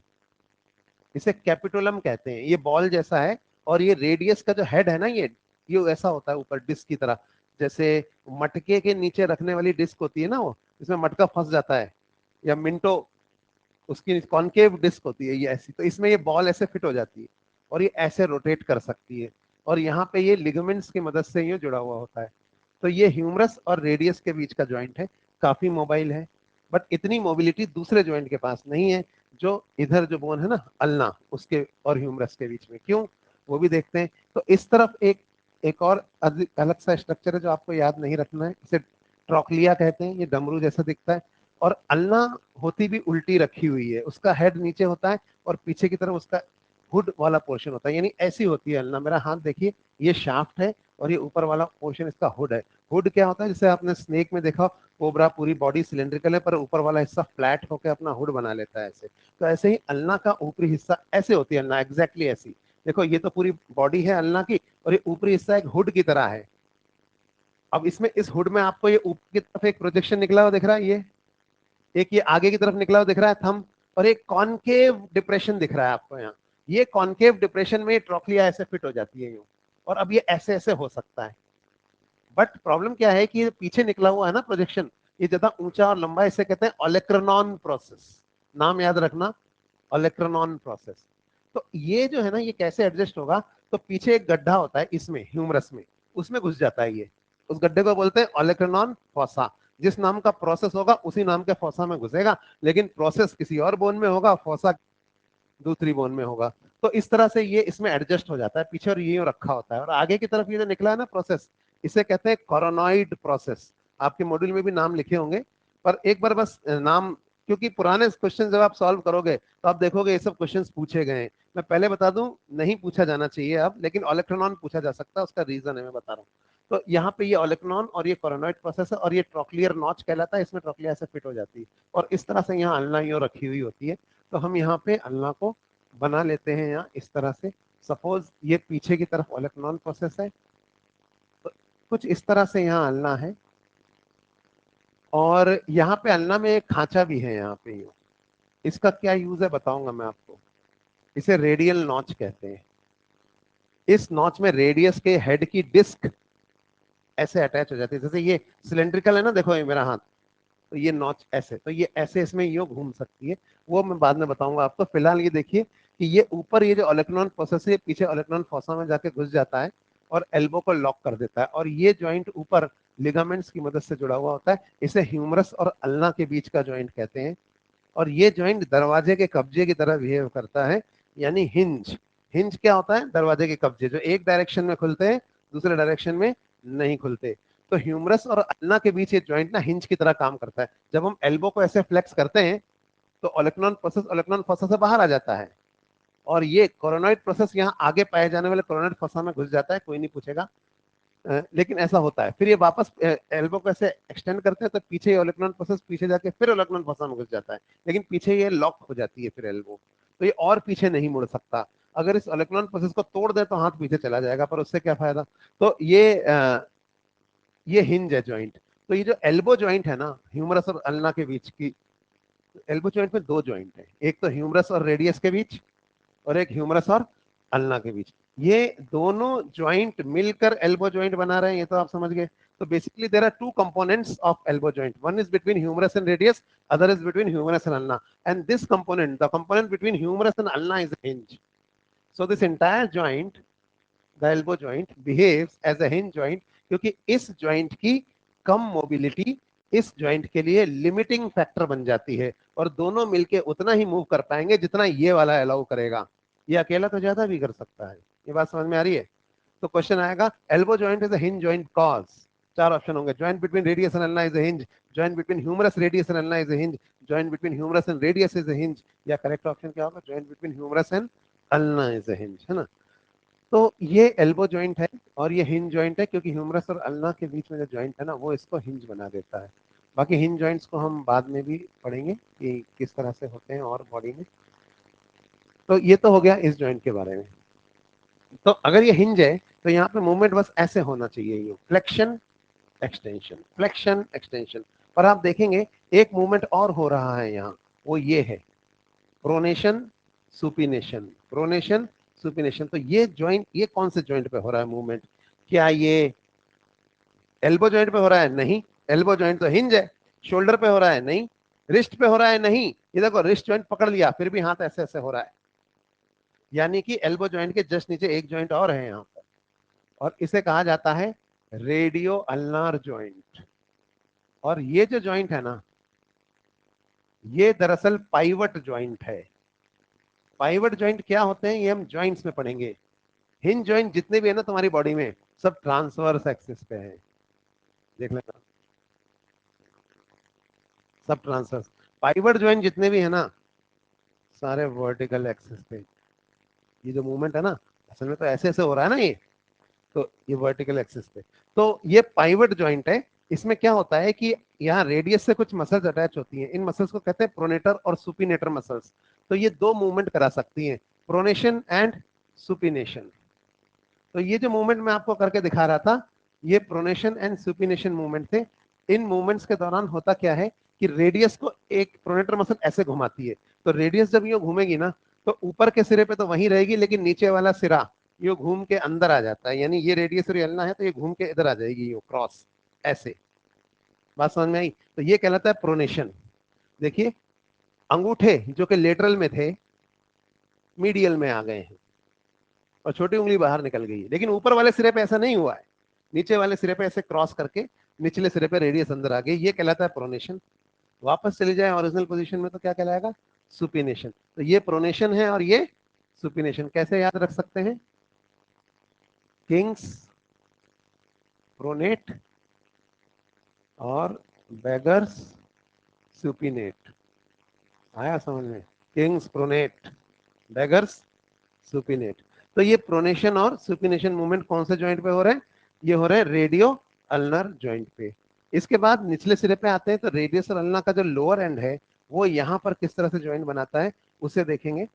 इसे कैपिटोलम कहते हैं। ये बॉल जैसा है, और ये रेडियस का जो हेड है ना, ये ऐसा होता है ऊपर डिस्क की तरह, जैसे मटके के नीचे रखने वाली डिस्क होती है ना, वो इसमें मटका फंस जाता है, या मिंटो, उसकी कॉनकेव डिस्क होती है ये ऐसी। तो इसमें ये बॉल ऐसे फिट हो जाती है, और ये ऐसे रोटेट कर सकती है, और यहाँ पे ये लिगामेंट्स की मदद से ये जुड़ा हुआ होता है। तो ये ह्यूमरस और रेडियस के बीच का ज्वाइंट है, काफी मोबाइल है, बट इतनी मोबिलिटी दूसरे ज्वाइंट के पास नहीं है, जो इधर जो बोन है ना अल्ना, उसके और ह्यूमरस के बीच में। क्यों, वो भी देखते हैं। तो इस तरफ एक एक और अलग सा स्ट्रक्चर है जो आपको याद नहीं रखना है, इसे ट्रोक्लिया कहते हैं, ये डमरू जैसा दिखता है। और अल्ना होती भी उल्टी रखी हुई है, उसका हेड नीचे होता है और पीछे की तरफ उसका हुड वाला पोर्शन होता है, यानी ऐसी होती है अल्ना। मेरा हाथ देखिए, ये शाफ्ट है और ये ऊपर वाला पोर्शन इसका हुड है। हुड क्या होता है, जैसे आपने स्नेक में देखा, कोबरा पूरी बॉडी सिलेंड्रिकल है पर ऊपर वाला हिस्सा फ्लैट होकर अपना हुड बना लेता है ऐसे। तो ऐसे ही अल्ना का ऊपरी हिस्सा ऐसे होती है अल्ना, एग्जैक्टली ऐसी। देखो ये तो पूरी बॉडी है अल्ना की, और ये ऊपरी हिस्सा एक हुड की तरह है। अब इसमें इस हुड में आपको ये ऊपर की तरफ एक प्रोजेक्शन निकला हुआ दिख रहा है, ये एक ये आगे की तरफ निकला हुआ दिख रहा है थंब, और एक कॉनकेव डिप्रेशन दिख रहा है आपको यहाँ। ये कॉनकेव डिप्रेशन में ट्रोक्लिया ऐसे फिट हो जाती है यूं, और अब ये ऐसे ऐसे हो सकता है। बट प्रॉब्लम क्या है कि ये पीछे निकला हुआ है ना प्रोजेक्शन, ये ज्यादा ऊंचा और लंबा, इसे कहते हैं ओलेक्रानॉन प्रोसेस। नाम याद रखना, ओलेक्रानॉन प्रोसेस। तो ये जो है ना, ये कैसे एडजस्ट होगा, तो पीछे एक गड्ढा होता है इसमें ह्यूमरस में, उसमें घुस जाता है ये, उस गड्ढे को बोलते हैं ओलेक्रानॉन फोसा। जिस नाम का प्रोसेस होगा उसी नाम के फोसा में घुसेगा, लेकिन प्रोसेस किसी और बोन में होगा, फोसा दूसरी बोन में होगा। तो इस तरह से ये इसमें एडजस्ट हो जाता है पीछे, और ये रखा होता है। और आगे की तरफ ये जो निकला है ना प्रोसेस, इसे कहते हैं कोरोनॉइड प्रोसेस। आपके मॉड्यूल में भी नाम लिखे होंगे, पर एक बार बस नाम, क्योंकि पुराने क्वेश्चन जब आप सॉल्व करोगे तो आप देखोगे ये सब क्वेश्चन पूछे गए हैं। मैं पहले बता दूं, नहीं पूछा जाना चाहिए अब, लेकिन ओलेक्ट्रॉन पूछा जा सकता है, उसका रीजन है मैं बता रहा हूँ। तो यहाँ पे ये ओलेक्ट्रॉन और ये कोरोनॉइड प्रोसेस है, और ये ट्रोक्लियर नॉच कहलाता है, इसमें ट्रोक्लिया ऐसे फिट हो जाती है, और इस तरह से यहाँ अल्ना यूं रखी हुई होती है। तो हम यहाँ पे अल्ना को बना लेते हैं यहाँ इस तरह से। सपोज ये पीछे की तरफ ओलेक्ट्रॉन प्रोसेस है, तो कुछ इस तरह से यहाँ अल्ना है, और यहाँ पे अल्ना में एक खांचा भी है यहाँ पे यूं। इसका क्या यूज है बताऊंगा मैं आपको। इसे रेडियल नॉच कहते हैं। इस नॉच में रेडियस के हेड की डिस्क ऐसे अटैच हो जाती है। जैसे ये सिलेंड्रिकल है ना, देखो ये मेरा हाथ, तो ये नॉच ऐसे, तो ये ऐसे इसमें यूं घूम सकती है, वो मैं बाद में बताऊंगा आपको। फिलहाल ये देखिए कि ये ऊपर ये जो ओलेक्नॉन प्रोसेस है पीछे ओलेक्नॉन फोसा में जाके घुस जाता है और एल्बो को लॉक कर देता है, और ये जॉइंट ऊपर लिगामेंट्स की मदद से जुड़ा हुआ होता है। इसे ह्यूमरस और अल्ना के बीच का जॉइंट कहते हैं। और ये जॉइंट दरवाजे के कब्जे की तरह बिहेव करता है, यानी हिंज। हिंज क्या होता है? दरवाजे के कब्जे, जो एक डायरेक्शन में खुलते हैं, दूसरे डायरेक्शन में नहीं खुलते। तो ह्यूमरस और अल्ना के बीच ये जॉइंट ना हिंज की तरह काम करता है। जब हम एल्बो को ऐसे फ्लेक्स करते हैं तो ओलेक्नॉन प्रोसेस ओलेक्नॉन फोसा से बाहर आ जाता है, और ये कोरोनॉइड प्रोसेस यहाँ आगे पाए जाने वाले कोरोनॉइड फोसा में घुस जाता है। कोई नहीं पूछेगा, लेकिन ऐसा होता है। फिर ये वापस एल्बो को ऐसे एक्सटेंड करते हैं तो पीछे ओलेक्नॉन प्रोसेस पीछे जाके फिर ओलेक्नॉन फोसा में घुस जाता है, लेकिन पीछे ये लॉक हो जाती है फिर एल्बो, तो ये और पीछे नहीं मुड़ सकता। अगर इस ओलेक्नॉन प्रोसेस को तोड़ दे तो हाथ पीछे चला जाएगा, पर उससे क्या फायदा। तो ये हिंज है जॉइंट। तो ये जो एल्बो जॉइंट है ना ह्यूमरस और अल्ना के बीच की, एल्बो जॉइंट में दो जॉइंट है, एक तो ह्यूमरस और रेडियस के बीच, और एक ह्यूमरस और अल्ना के बीच। ये दोनों ज्वाइंट मिलकर एल्बो ज्वाइंट बना रहे हैं, ये तो आप समझ गए। तो basically there are two components of elbow joint, one is between humerus and radius, other is between humerus and ulna, and this component, the component between humerus and ulna, is a hinge. So this entire joint, the elbow joint, behaves as a hinge joint, क्योंकि इस joint की कम mobility इस joint के लिए limiting factor बन जाती है, और दोनों मिलके उतना ही मूव कर पाएंगे जितना ये वाला अलाउ करेगा। ये अकेला तो ज्यादा भी कर सकता है। ये बात समझ में आ रही है? तो क्वेश्चन आएगा, elbow joint is a hinge joint cause. चार ऑप्शन होंगे, joint between radius and ulna is a hinge, joint between humerus radius and ulna is a hinge, joint between humerus and radius is a hinge, या correct option क्या होगा, joint between humerus and ulna is a hinge, है ना। तो ये elbow joint है और ये हिंज जॉइंट है, क्योंकि ह्यूमरस और अल्ना के बीच में जो जॉइंट है ना वो इसको हिंज बना देता है। बाकी हिंज जॉइंट्स को हम बाद में भी पढ़ेंगे कि किस तरह से होते हैं और बॉडी में। तो ये तो हो गया इस जॉइंट के बारे में। तो अगर ये हिंज है तो यहाँ पे मूवमेंट बस ऐसे होना चाहिए, ये फ्लेक्शन एक्सटेंशन, फ्लेक्शन एक्सटेंशन। पर आप देखेंगे एक मूवमेंट और हो रहा है यहाँ, वो ये है प्रोनेशन सुपिनेशन, प्रोनेशन सुपिनेशन। तो ये जॉइंट, ये कौन से जॉइंट पे हो रहा है मूवमेंट? क्या ये एल्बो जॉइंट पे हो रहा है? नहीं, एल्बो जॉइंट तो हिंज है। शोल्डर पे हो रहा है? नहीं। रिस्ट पे हो रहा है? नहीं। ये देखो रिस्ट जॉइंट पकड़ लिया फिर भी हाथ ऐसे ऐसे हो रहा है, यानी कि एल्बो जॉइंट के जस्ट नीचे एक जॉइंट और है यहाँ पर, और इसे कहा जाता है रेडियो अल्नार जॉइंट। और ये जो जॉइंट है ना, ये दरअसल पाइवट जॉइंट है। पाइवट जॉइंट क्या होते हैं ये हम जॉइंट्स में पढ़ेंगे। हिंज जॉइंट जितने भी है ना तुम्हारी बॉडी में, सब ट्रांसवर्स एक्सिस पे है, देख लेना, सब ट्रांसवर्स। पाइवट जॉइंट जितने भी है ना, सारे वर्टिकल एक्सिस पे। ये जो मूवमेंट है ना, असल में तो ऐसे ऐसे हो रहा है ना ये, तो ये वर्टिकल एक्सिस पे। तो ये पाइवट जॉइंट है। इसमें क्या होता है कि यहाँ रेडियस से कुछ मसल्स अटैच होती हैं, इन मसल्स को कहते हैं प्रोनेटर और सुपिनेटर मसल्स। तो ये दो मूवमेंट करा सकती हैं, प्रोनेशन एंड सुपिनेशन। तो ये जो मूवमेंट मैं आपको करके दिखा रहा था, ये प्रोनेशन एंड सुपिनेशन मूवमेंट थे। इन मूवमेंट्स के दौरान होता क्या है कि रेडियस को एक प्रोनेटर मसल ऐसे घुमाती है, तो रेडियस जब यूं घूमेगी ना, तो ऊपर के सिरे पे तो वहीं रहेगी, लेकिन नीचे वाला सिरा यूं घूम के अंदर आ जाता है, यानी ये रेडियस रियलना है तो ये घूम के इधर आ जाएगी यूं क्रॉस ऐसे। बात समझ में आई? तो ये कहलाता है प्रोनेशन। देखिए अंगूठे जो कि लेटरल में थे, मीडियल में आ गए हैं, और छोटी उंगली बाहर निकल गई है, लेकिन ऊपर वाले सिरे पे ऐसा नहीं हुआ है। नीचे वाले सिरे पे ऐसे क्रॉस करके निचले सिरे पे रेडियस अंदर आ गई, ये कहलाता है प्रोनेशन। वापस चले जाए ओरिजिनल पोजीशन में तो क्या कहलाएगा? सुपिनेशन। तो ये प्रोनेशन है और ये सुपिनेशन। कैसे याद रख सकते हैं? किंग्स प्रोनेट और बेगर्स सुपिनेट। आया समझ में? Kings pronate, beggars supinate. तो ये प्रोनेशन और सुपिनेशन मूवमेंट कौन से जॉइंट पे हो रहे हैं? ये हो रहे हैं रेडियो अल्नर जॉइंट पे। इसके बाद निचले सिरे पे आते हैं, तो रेडियस और अल्ना का जो लोअर एंड है वो यहाँ पर किस तरह से जॉइंट बनाता है उसे देखेंगे।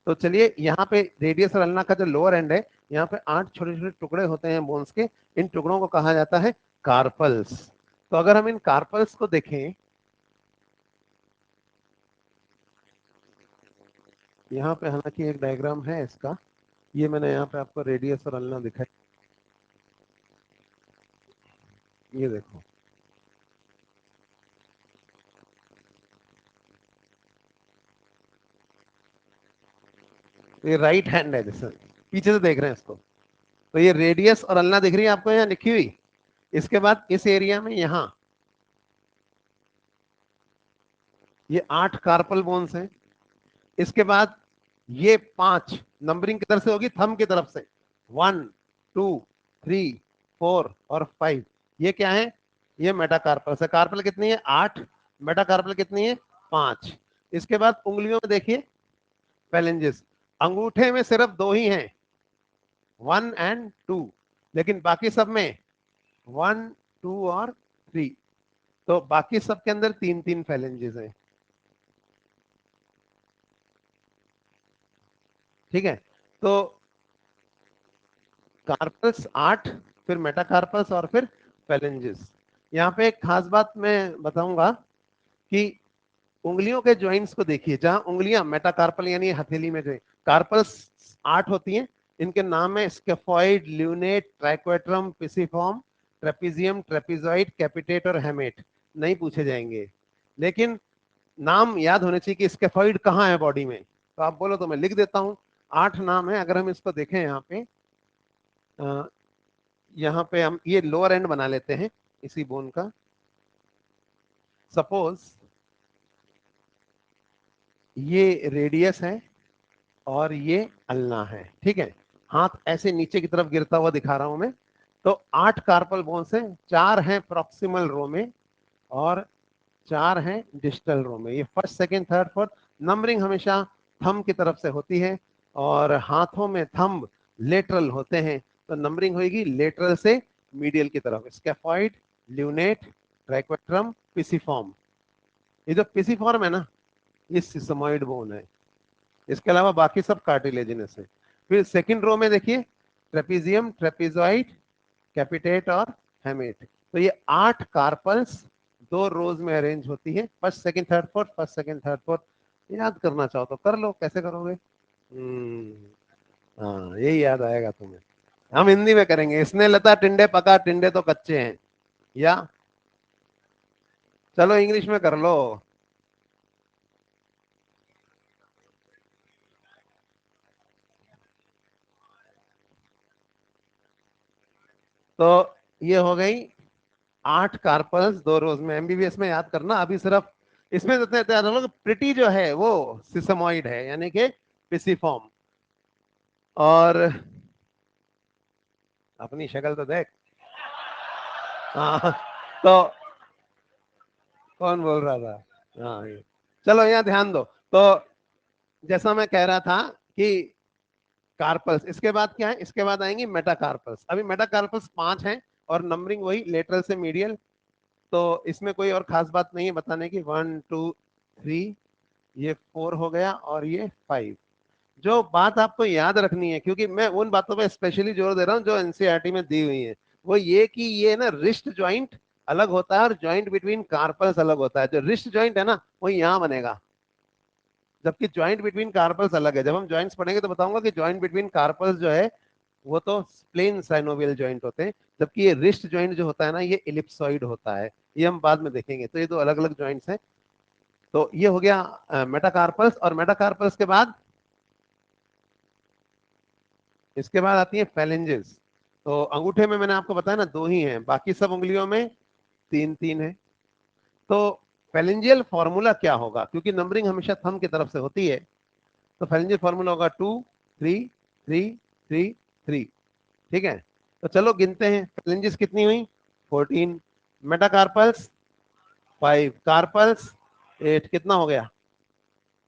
तो चलिए यहाँ पे रेडियस और अल्ना का जो लोअर एंड है, यहाँ पे 8 छोटे छोटे टुकड़े होते हैं बोन्स के, इन टुकड़ों को कहा जाता है कार्पल्स। तो अगर हम इन कार्पल्स को देखें, यहाँ पे हालांकि एक डायग्राम है इसका, ये मैंने यहाँ पे आपको रेडियस और अल्ना दिखाई। ये देखो, ये राइट हैंड है, जैसे पीछे से देख रहे हैं इसको। तो ये रेडियस और अल्ना दिख रही है आपको यहाँ लिखी हुई। इसके बाद इस एरिया में यहाँ ये 8 कार्पल बोन्स हैं। इसके बाद ये 5 नंबरिंग किधर से होगी, थंब की तरफ से, 1 2 3 4 और 5। ये क्या है, ये मेटाकार्पल है। कार्पल कितनी है, 8। मेटाकार्पल कितनी है, 5। इसके बाद उंगलियों में देखिए पैलेंजेस, अंगूठे में सिर्फ 2 ही हैं, 1 एंड 2, लेकिन बाकी सब में 1 2 और 3। तो बाकी सब के अंदर 3 फैलेंजेस हैं। ठीक है, तो कार्पल्स 8, फिर मेटाकार्पल्स और फिर फैलेंजेस। यहाँ पे एक खास बात मैं बताऊंगा कि उंगलियों के जॉइंट्स को देखिए, जहां उंगलियां मेटाकार्पल यानी हथेली में जो कार्पल्स 8 होती हैं, इनके नाम है scaphoid, lunate, triquetrum, pisiform, trapezium, ट्रेपीजॉइड, कैपिटेट और हेमेट। नहीं पूछे जाएंगे, लेकिन नाम याद होने चाहिए कि स्केफॉइड कहाँ है बॉडी में। तो आप बोलो तो मैं लिख देता हूँ, 8 नाम है। अगर हम इसको देखें यहाँ पे, यहाँ पे हम ये लोअर एंड बना लेते हैं इसी बोन का। सपोज ये रेडियस है और ये अल्ना है, ठीक है। हाथ ऐसे नीचे की तरफ गिरता हुआ दिखा रहा हूं मैं। तो 8 कार्पल बोन्स हैं, 4 हैं प्रॉक्सिमल रो में और 4 हैं डिस्टल रो में। ये first second third fourth, numbering हमेशा थंब की तरफ से होती है और हाथों में थंब लेटरल होते हैं, तो नंबरिंग होगी लेटरल से मीडियल की तरफ। Scaphoid, lunate, triquetrum, pisiform. ये जो पिसिफॉर्म है ना, ये सिसमॉइड बोन है। इसके अलावा बाकी सब कार्टिलेजिनस है। फिर सेकंड रो में देखिए ट्रेपीजियम, ट्रेपीजॉइड, कैपिटेट और हेमेट। तो ये 8 कार्पल्स 2 रोज में अरेंज होती है, first second third fourth, first second third fourth. याद करना चाहो तो कर लो, कैसे करोगे? हाँ, यही याद आएगा तुम्हें। हम हिंदी में करेंगे, इसने लता टिंडे पका, टिंडे तो कच्चे हैं। या चलो इंग्लिश में कर लो। तो ये हो गई 8 कार्पल्स 2 रोज में। एमबीबीएस में याद करना। अभी सिर्फ इसमें प्रिटी जो है वो सिसमॉइड है, यानी कि पिसिफॉर्म। और अपनी शक्ल तो देख। हाँ, तो कौन बोल रहा था? हाँ, चलो यहाँ ध्यान दो। तो जैसा मैं कह रहा था कि कार्पल्स, इसके बाद क्या है, इसके बाद आएंगे मेटाकार्पल्स। अभी मेटाकार्पल्स 5 हैं और नंबरिंग वही लेटरल से मीडियल। तो इसमें कोई और खास बात नहीं है बताने की। 1 2 3, ये 4 हो गया और ये 5। जो बात आपको याद रखनी है, क्योंकि मैं उन बातों पे स्पेशली जोर दे रहा हूँ जो एनसीईआरटी में दी हुई है, वो ये कि ये ना रिस्ट जॉइंट अलग होता है और जॉइंट बिटवीन कार्पल्स अलग होता है। जो रिस्ट जॉइंट है ना, वो यहाँ बनेगा, जबकि जॉइंट बिटवीन कार्पल्स अलग है। जब हम जॉइंट्स पढ़ेंगे तो बताऊंगा कि जॉइंट बिटवीन कार्पल्स जो है वो तो प्लेन साइनोवियल जॉइंट होते हैं, जबकि ये रिस्ट जॉइंट जो होता है ना, ये इलिप्सॉइड होता है। ये हम बाद में देखेंगे। तो ये दो अलग अलग जॉइंट्स हैं। तो ये हो गया मेटाकार्पल्स। और मेटाकार्पल्स के बाद, इसके बाद आती है फैलेंजेस। तो अंगूठे में मैंने आपको बताया ना 2 ही हैं, बाकी सब उंगलियों में 3 है। तो फैलेंजियल फॉर्मूला क्या होगा, क्योंकि नंबरिंग हमेशा थंब की तरफ से होती है। तो फैलेंजियल फॉर्मूला होगा 2 3 3 3 3। ठीक है, तो चलो गिनते हैं। फैलेंजेस कितनी हुई, 14। मेटाकार्पल्स 5, कार्पल्स 8, कितना हो गया,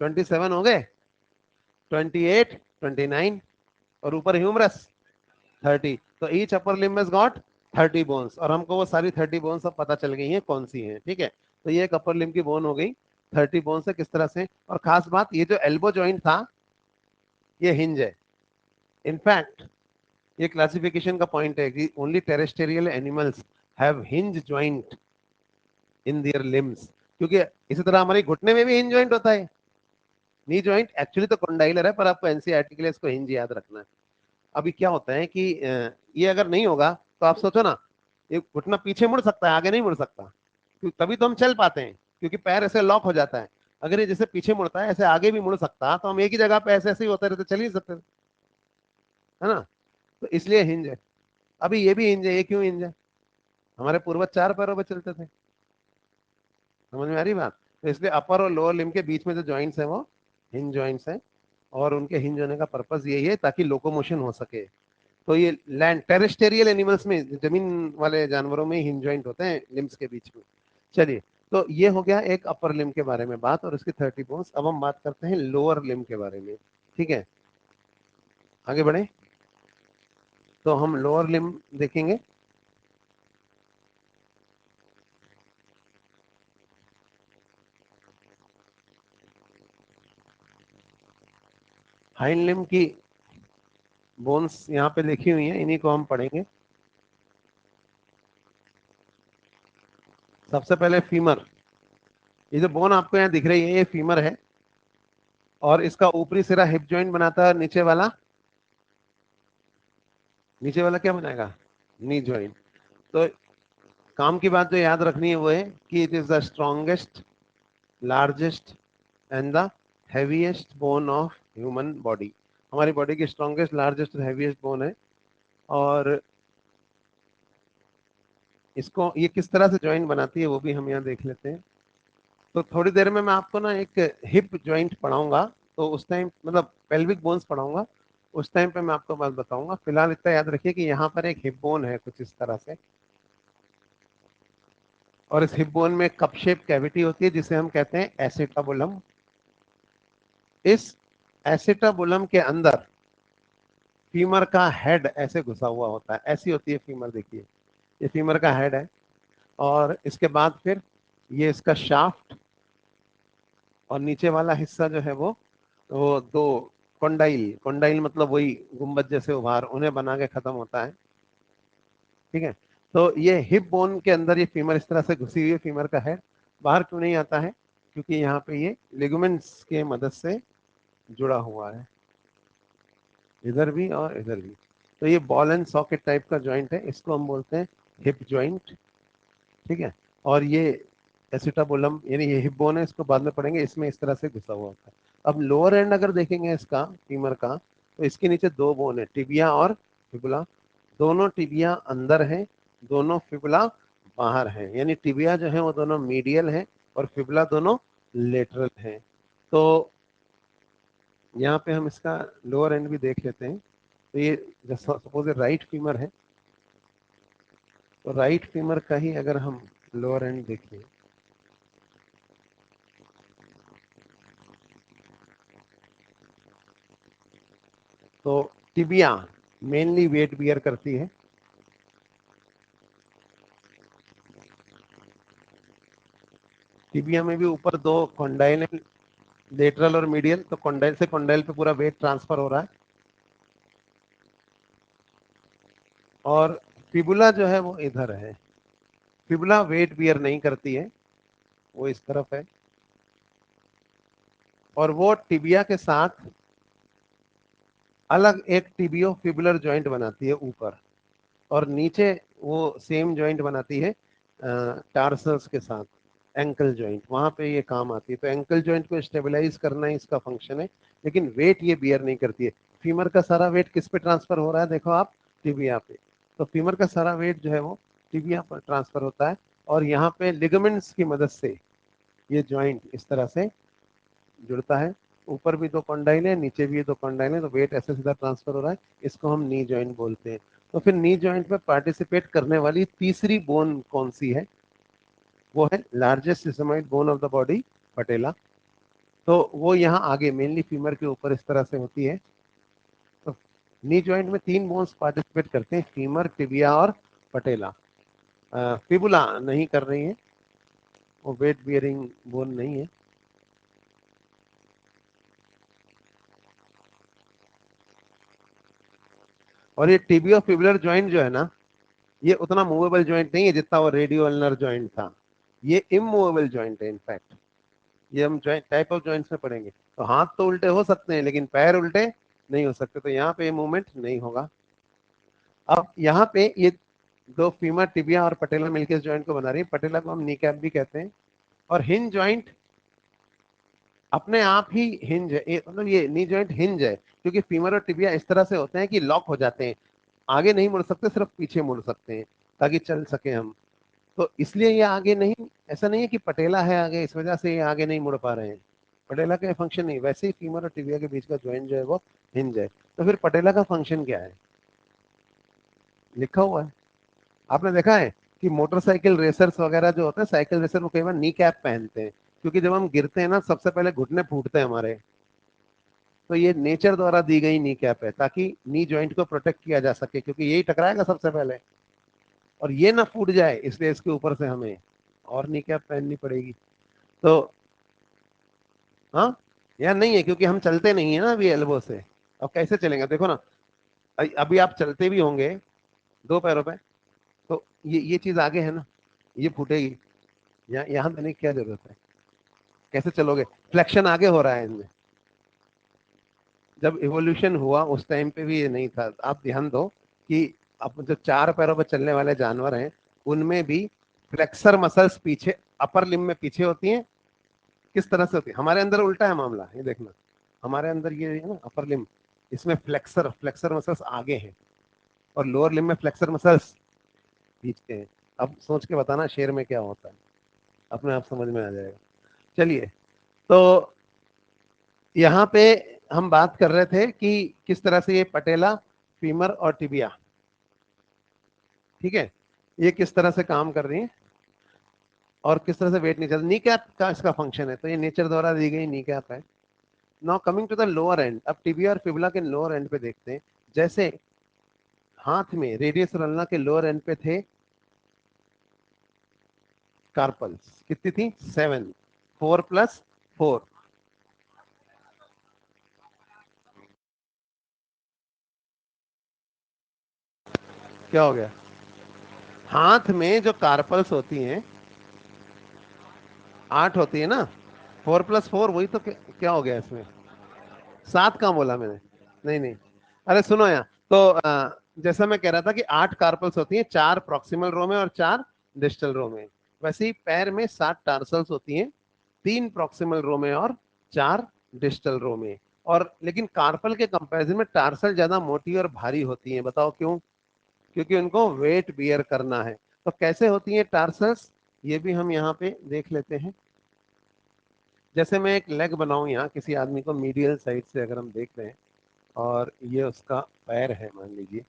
27 हो गए। 28, 29 और ऊपर ह्यूमरस 30। तो each upper limb has got 30 bones, और हमको वो सारी 30 बोन्स अब पता चल गई हैं कौन सी हैं। ठीक है, तो ये एक अपर लिम्ब की बोन हो गई। 30 बोन्स है किस तरह से। और खास बात, ये जो एल्बो जॉइंट था ये हिंज है। इनफैक्ट ये क्लासिफिकेशन का पॉइंट है कि only terrestrial animals have hinge joint in their limbs, क्योंकि इसी तरह हमारे घुटने में भी हिंज जॉइंट होता है। नी जॉइंट एक्चुअली तो कॉन्डाइलर है, पर आपको एनसीईआरटी के लिए इसको हिंज याद रखना है। अभी क्या होता है कि ये अगर नहीं होगा तो आप सोचो ना, ये घुटना पीछे मुड़ सकता है, आगे नहीं मुड़ सकता, तभी तो हम चल पाते हैं, क्योंकि पैर ऐसे लॉक हो जाता है। अगर ये जैसे पीछे मुड़ता है ऐसे आगे भी मुड़ सकता, तो हम एक ही जगह पे ऐसे ऐसे ही होते रहते, चल ही नहीं सकते, है ना। तो इसलिए हिंज है। अभी ये भी हिंज है, ये क्यों हिंज है? हमारे पूर्वज 4 पैरों पे चलते थे, समझ में आ रही बात। तो इसलिए अपर और लोअर लिम्ब के बीच में जो जॉइंट्स है वो हिंज जॉइंट्स हैं, और उनके हिंज होने का पर्पस यही है ताकि लोकोमोशन हो सके। तो ये लैंड टेरेस्टेरियल एनिमल्स में, जमीन वाले जानवरों में हिंज जॉइंट होते हैं लिम्स के बीच में। चलिए, तो ये हो गया एक अपर लिम्ब के बारे में बात और उसकी 30 बोन्स। अब हम बात करते हैं लोअर लिम्ब के बारे में, ठीक है। आगे बढ़े तो हम लोअर लिम्ब देखेंगे। हाइंड लिम्ब की बोन्स यहाँ पे लिखी हुई हैं, इन्हीं को हम पढ़ेंगे। सबसे पहले फीमर, ये जो बोन आपको यहाँ दिख रही है ये फीमर है, और इसका ऊपरी सिरा हिप जॉइंट बनाता है, नीचे वाला, नीचे वाला क्या बनाएगा? Knee joint. तो काम की बात जो याद रखनी है वो है कि it is the strongest, largest and the heaviest bone of human body. हमारी बॉडी की स्ट्रॉन्गेस्ट, लार्जेस्ट और हैवीएस्ट बोन है। और इसको ये किस तरह से जॉइंट बनाती है वो भी हम यहाँ देख लेते हैं। तो थोड़ी देर में मैं आपको ना एक हिप जॉइंट पढ़ाऊंगा, तो उस टाइम मतलब पेल्विक बोन्स पढ़ाऊंगा, उस टाइम पे मैं आपको बात बताऊंगा। फिलहाल इतना याद रखिए कि यहाँ पर एक हिप बोन है कुछ इस तरह से, और इस हिप बोन में कप शेप कैविटी होती है जिसे हम कहते हैं एसिटाबुलम। इस एसिटाबुलम के अंदर फीमर का हेड ऐसे घुसा हुआ होता है, ऐसी होती है फीमर, देखिए ये फीमर का हेड है। और इसके बाद फिर ये इसका शाफ्ट, और नीचे वाला हिस्सा जो है वो दो कॉन्डाइल, कॉन्डाइल मतलब वही गुंबद जैसे उभार, उन्हें बना के खत्म होता है, ठीक है। तो ये हिप बोन के अंदर ये फीमर इस तरह से घुसी हुई है, फीमर का हेड बाहर क्यों नहीं आता है? क्योंकि यहाँ पे ये लिगामेंट्स के मदद से जुड़ा हुआ है, इधर भी और इधर भी। तो ये बॉल एंड सॉकेट टाइप का जॉइंट है, इसको हम बोलते हैं हिप जॉइंट, ठीक है। और ये एसिटाबुलम यानी ये हिप बोन है, इसको बाद में पढ़ेंगे, इसमें इस तरह से घुसा हुआ होता है। अब लोअर एंड अगर देखेंगे इसका फीमर का, तो इसके नीचे दो बोन है, टिबिया और फिबुला। दोनों टिबिया अंदर है, दोनों फिबुला बाहर है, यानी टिबिया जो है वो दोनों मीडियल है और फिबुला दोनों लेटरल है। तो यहाँ पे हम इसका लोअर एंड भी देख लेते हैं। तो ये सपोज राइट फीमर है, तो राइट फीमर का ही अगर हम लोअर एंड देखें, तो टिबिया मेनली वेट बियर करती है। टिबिया में भी ऊपर दो कॉन्डाइल है, लेटरल और मीडियल, तो कॉन्डाइल से कॉन्डाइल पे पूरा वेट ट्रांसफर हो रहा है। और फिबुला जो है वो इधर है, फिबुला वेट बियर नहीं करती है, वो इस तरफ है, और वो टिबिया के साथ अलग एक टिबियो फिबुलर जॉइंट बनाती है ऊपर, और नीचे वो सेम जॉइंट बनाती है टार्सल्स के साथ, एंकल जॉइंट, वहां पे ये काम आती है। तो एंकल जॉइंट को स्टेबलाइज करना ही इसका फंक्शन है, लेकिन वेट ये बियर नहीं करती है। फीमर का सारा वेट किस पे ट्रांसफर हो रहा है, देखो आप, टिबिया पे। तो फीमर का सारा वेट जो है वो टिबिया पर ट्रांसफर होता है, और यहाँ पे लिगामेंट्स की मदद से ये जॉइंट इस तरह से जुड़ता है। ऊपर भी दो कॉन्डाइल है, नीचे भी दो कॉन्डाइल है, तो वेट ऐसे सीधा ट्रांसफर हो रहा है, इसको हम नी जॉइंट बोलते हैं। तो फिर नी जॉइंट में पार्टिसिपेट करने वाली तीसरी बोन कौन सी है? वो है largest sesamoid bone of the body, patella. तो वो यहाँ आगे मेनली फीमर के ऊपर इस तरह से होती है। तो नी जॉइंट में तीन बोन्स पार्टिसिपेट करते हैं, फीमर, टिबिया और पटेला। फिबुला नहीं कर रही है, वो वेट बियरिंग बोन नहीं है। और ये टिबियो फिबुलर जॉइंट जो है ना, ये उतना मूवेबल जॉइंट नहीं है जितना वो रेडियो अल्नर जॉइंट था। ये इमूवेबल जॉइंट है इनफैक्ट। ये हम जॉइंट टाइप ऑफ जॉइंट्स में पढ़ेंगे। तो हाथ तो उल्टे हो सकते हैं लेकिन पैर उल्टे नहीं हो सकते, तो यहाँ पे मूवमेंट नहीं होगा। अब यहाँ पे ये दो फीमर, टिबिया और पटेला मिलकर इस जॉइंट को बना रही है। पटेला को हम नी कैप भी कहते हैं। और हिंज जॉइंट अपने आप ही हिंज है, मतलब ये नी जॉइंट हिंज है, क्योंकि फीमर और टिबिया इस तरह से होते हैं कि लॉक हो जाते हैं, आगे नहीं मुड़ सकते, सिर्फ पीछे मुड़ सकते हैं ताकि चल सके हम। तो इसलिए ये आगे नहीं, ऐसा नहीं है कि पटेला है आगे इस वजह से ये आगे नहीं मुड़ पा रहे हैं, पटेला का फंक्शन नहीं। वैसे ही फीमर और टिबिया के बीच का जॉइंट जो है वो हिंज है। तो फिर पटेला का फंक्शन क्या है, लिखा हुआ है। आपने देखा है कि मोटरसाइकिल रेसर्स वगैरह जो होते हैं, साइकिल रेसर, वो कई बार नी कैप पहनते हैं, क्योंकि जब हम गिरते हैं ना सबसे पहले घुटने फूटते हैं हमारे। तो ये नेचर द्वारा दी गई नी कैप है, ताकि नी जॉइंट को प्रोटेक्ट किया जा सके, क्योंकि यही टकराएगा सबसे पहले और ये ना फूट जाए, इसलिए इसके ऊपर से हमें और नी कैप पहननी पड़ेगी। तो हाँ, या नहीं है, क्योंकि हम चलते नहीं है ना अभी एल्बो से। अब कैसे चलेंगे, देखो ना, अभी आप चलते भी होंगे दो पैरों पे, तो ये चीज आगे है ना, ये फूटेगी। यहाँ देने की क्या जरूरत है, कैसे चलोगे, फ्लेक्शन आगे हो रहा है इनमें। जब इवोल्यूशन हुआ उस टाइम पे भी ये नहीं था। आप ध्यान दो कि अब जो चार पैरों पर चलने वाले जानवर हैं, उनमें भी फ्लेक्सर मसल्स पीछे, अपर लिम्ब में पीछे होती हैं। किस तरह से होती है, हमारे अंदर उल्टा है मामला, ये देखना, हमारे अंदर ये है ना अपर लिम्ब, इसमें फ्लेक्सर फ्लेक्सर मसल्स आगे हैं, और लोअर लिम्ब में फ्लेक्सर मसल्स पीछे हैं। अब सोच के बताना शेर में क्या होता है, अपने आप समझ में आ जाएगा। चलिए, तो यहाँ पे हम बात कर रहे थे कि किस तरह से ये पटेला, फीमर और टिबिया, ठीक है, ये किस तरह से काम कर रही है और किस तरह से वेट नहीं चलता। नी कैप का इसका फंक्शन है, तो ये नेचर द्वारा दी गई नी कैप है। Now coming to the lower end, अब टिबिया और फिबुला के लोअर एंड पे देखते हैं। जैसे हाथ में रेडियस और अल्ना के लोअर एंड पे थे कार्पल्स, कितनी थी, 7, 4+4, क्या हो गया, हाथ में जो कार्पल्स होती हैं 8 होती है ना, 4+4 वही तो, क्या हो गया इसमें, 7 कहाँ बोला मैंने, नहीं नहीं, अरे सुनो यहाँ, तो जैसा मैं कह रहा था कि 8 कार्पल्स होती हैं, 4 प्रॉक्सिमल रो में और 4 डिस्टल रो में। वैसे ही पैर में 7 टार्सल्स होती हैं, 3 प्रॉक्सिमल रो में और 4 डिस्टल रो में। और लेकिन कार्पल के कंपैरिजन में टार्सल ज्यादा मोटी और भारी होती हैं, बताओ क्यों, क्योंकि उनको वेट बियर करना है। तो कैसे होती हैं टार्सल्स, ये भी हम यहाँ पे देख लेते हैं। जैसे मैं एक लेग बनाऊं यहाँ किसी आदमी को, मीडियल साइड से अगर हम देख रहे हैं, और ये उसका पैर है मान लीजिए,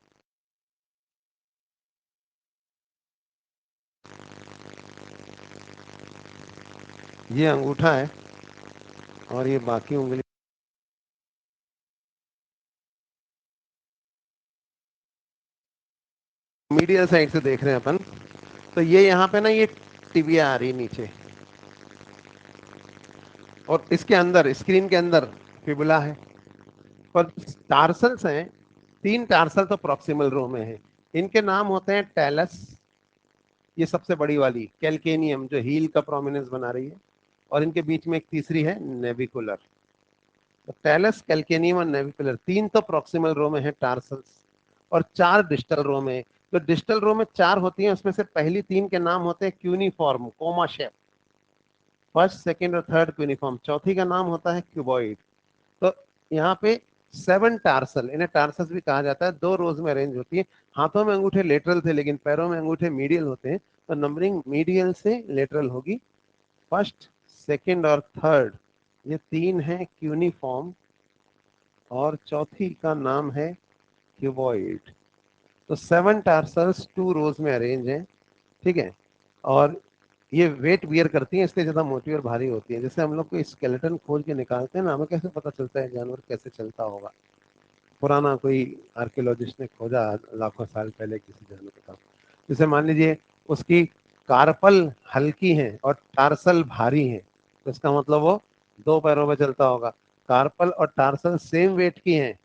ये अंगूठा है और ये बाकी उंगली, मीडियल साइड से देख रहे हैं अपन। तो ये यहाँ पे ना, ये टिबिया आ रही है नीचे, और इसके अंदर, स्क्रीन के अंदर फिबुला है। पर टार्सल्स हैं, 3 टार्सल तो प्रॉक्सिमल रो में है, इनके नाम होते हैं टेलस, ये सबसे बड़ी वाली, कैल्केनियम जो हील का प्रोमिनेंस बना रही है, और इनके बीच में एक तीसरी है नेविकुलर। तो टेलस, कैल्केनियम और नेविकुलर, 3 तो प्रॉक्सिमल रो में है टार्सल्स, और 4 डिस्टल रो में। तो डिस्टल रो में 4 होती हैं, उसमें से पहली 3 के नाम होते हैं cuneiform, coma shape, first, second और थर्ड क्यूनिफॉर्म, चौथी का नाम होता है क्यूबॉइड। तो यहाँ पे 7 टार्सल, इन्हें टार्सस भी कहा जाता है, 2 रोज में अरेंज होती है। हाथों में अंगूठे लेटरल थे, लेकिन पैरों में अंगूठे मीडियल होते हैं, तो नंबरिंग मीडियल से लेटरल होगी। फर्स्ट, सेकंड और थर्ड, ये 3 है क्यूनिफॉर्म, और चौथी का नाम है क्यूबॉइड। तो 7 टार्सल्स 2 रोज में अरेंज है, ठीक है। और ये वेट बियर करती हैं, इसलिए ज्यादा मोटी और भारी होती है। जैसे हम लोग कोई स्केलेटन खोज के निकालते हैं ना, हमें कैसे पता चलता है जानवर कैसे चलता होगा, पुराना कोई आर्कियोलॉजिस्ट ने खोजा लाखों साल पहले किसी जानवर का, जैसे मान लीजिए उसकी कार्पल हल्की है और टार्सल भारी है, तो इसका मतलब वो 2 पैरों पे चलता होगा। कार्पल और टार्सल सेम वेट की हैं,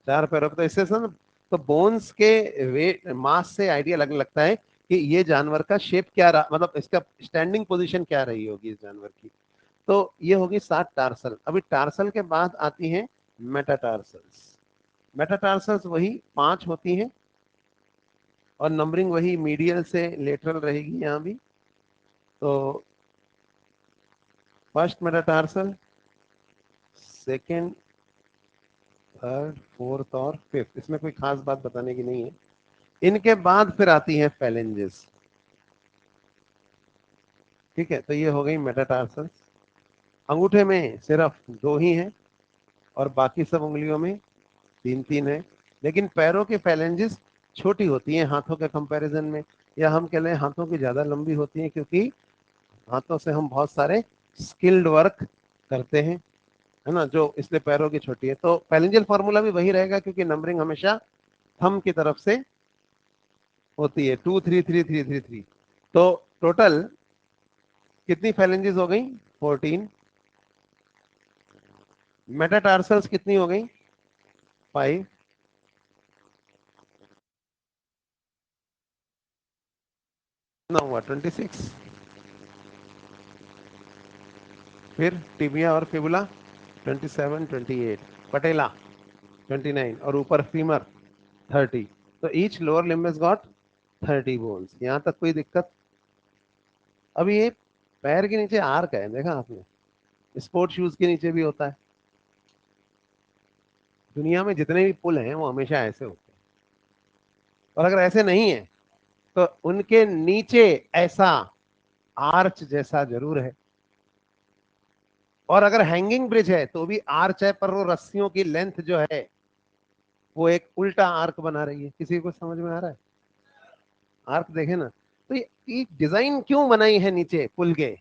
4 पैरों पे, तो इससे ना, तो बोन्स के वेट मास से आइडिया लगने लगता है कि ये जानवर का शेप क्या रहा, मतलब इसका स्टैंडिंग पोजीशन क्या रही होगी इस जानवर की। तो ये होगी 7 टार्सल। अभी टार्सल के बाद आती हैं मेटाटार्सल्स। मेटाटार्सल्स वही 5 होती हैं, और नंबरिंग वही मीडियल से लेटरल रहेगी यहाँ भी। तो first metatarsal, second, third, fourth और फिफ्थ, इसमें कोई खास बात बताने की नहीं है। इनके बाद फिर आती है फेलेंजेस। ठीक है, तो ये हो गई मेटाटार्सल। अंगूठे में सिर्फ दो ही हैं और बाकी सब उंगलियों में तीन तीन है। लेकिन पैरों की फेलेंजेस छोटी होती हैं हाथों के कंपैरिजन में, या हम कह लें हाथों की ज्यादा लंबी होती हैं, क्योंकि हाथों से हम बहुत सारे स्किल्ड वर्क करते हैं, है ना, जो इसलिए पैरों की छोटी है। तो फेलेंजियल फॉर्मूला भी वही रहेगा, क्योंकि नंबरिंग हमेशा थंब की तरफ से होती है, 2 3 3 3 3 3। तो टोटल कितनी फेलेंजेस हो गई? 14। मेटाटार्सल्स कितनी हो गई? 5। ना हुआ 26। फिर टिबिया और फिबुला 27 28, पटेला 29 और ऊपर फीमर 30। तो each lower limb has got 30 bones. यहां तक कोई दिक्कत? अभी ये पैर के नीचे आर्क है, देखा आपने? स्पोर्ट शूज के नीचे भी होता है। दुनिया में जितने भी पुल हैं वो हमेशा ऐसे होते हैं, और अगर ऐसे नहीं है तो उनके नीचे ऐसा आर्च जैसा जरूर है। और अगर हैंगिंग ब्रिज है तो भी आर्च है, पर वो रस्सियों की लेंथ जो है वो एक उल्टा आर्क बना रही है। किसी को समझ में आ रहा है? आर्क देखे ना। तो ये डिजाइन क्यों बनाई है नीचे पुल के?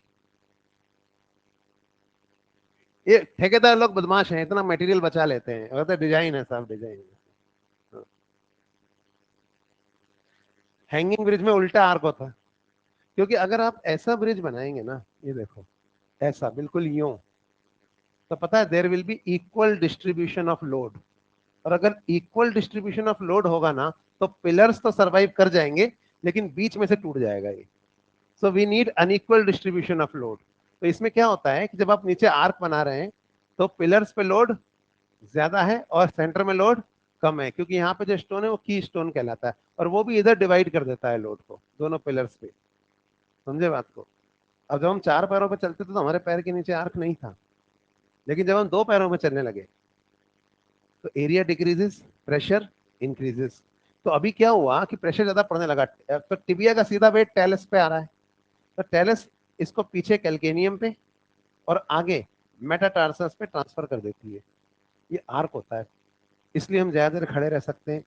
ये ठेकेदार लोग बदमाश हैं, इतना मटेरियल बचा लेते हैं, और तो डिजाइन है, सब डिजाइन है। हैंगिंग ब्रिज में उल्टा आर्क होता है, क्योंकि अगर आप ऐसा ब्रिज बनाएंगे ना, ये देखो, ऐसा बिल्कुल यूं, तो पता है there will be equal distribution of load. और अगर इक्वल डिस्ट्रीब्यूशन ऑफ लोड होगा ना, तो पिलर्स तो सरवाइव कर जाएंगे, लेकिन बीच में से टूट जाएगा ये। So we need unequal distribution of load. तो इसमें क्या होता है कि जब आप नीचे आर्क बना रहे हैं तो पिलर्स पे लोड ज्यादा है और सेंटर में लोड कम है, क्योंकि यहाँ पे जो स्टोन है वो की स्टोन कहलाता है, और वो भी इधर डिवाइड कर देता है लोड को दोनों पिलर्स पे। समझे बात को? अब जब हम चार पैरों पे चलते थे तो हमारे पैर के नीचे आर्क नहीं था, लेकिन जब हम दो पैरों पे चलने लगे तो एरिया डिक्रीजेस, प्रेशर इंक्रीजेस। तो अभी क्या हुआ कि प्रेशर ज्यादा पड़ने लगा, तो टिबिया का सीधा वेट टेलस पे आ रहा है, तो टेलस इसको पीछे कैल्केनियम पे और आगे मेटाटार्सस पे ट्रांसफर कर देती है। ये आर्क होता है, इसलिए हम ज्यादा देर खड़े रह सकते हैं,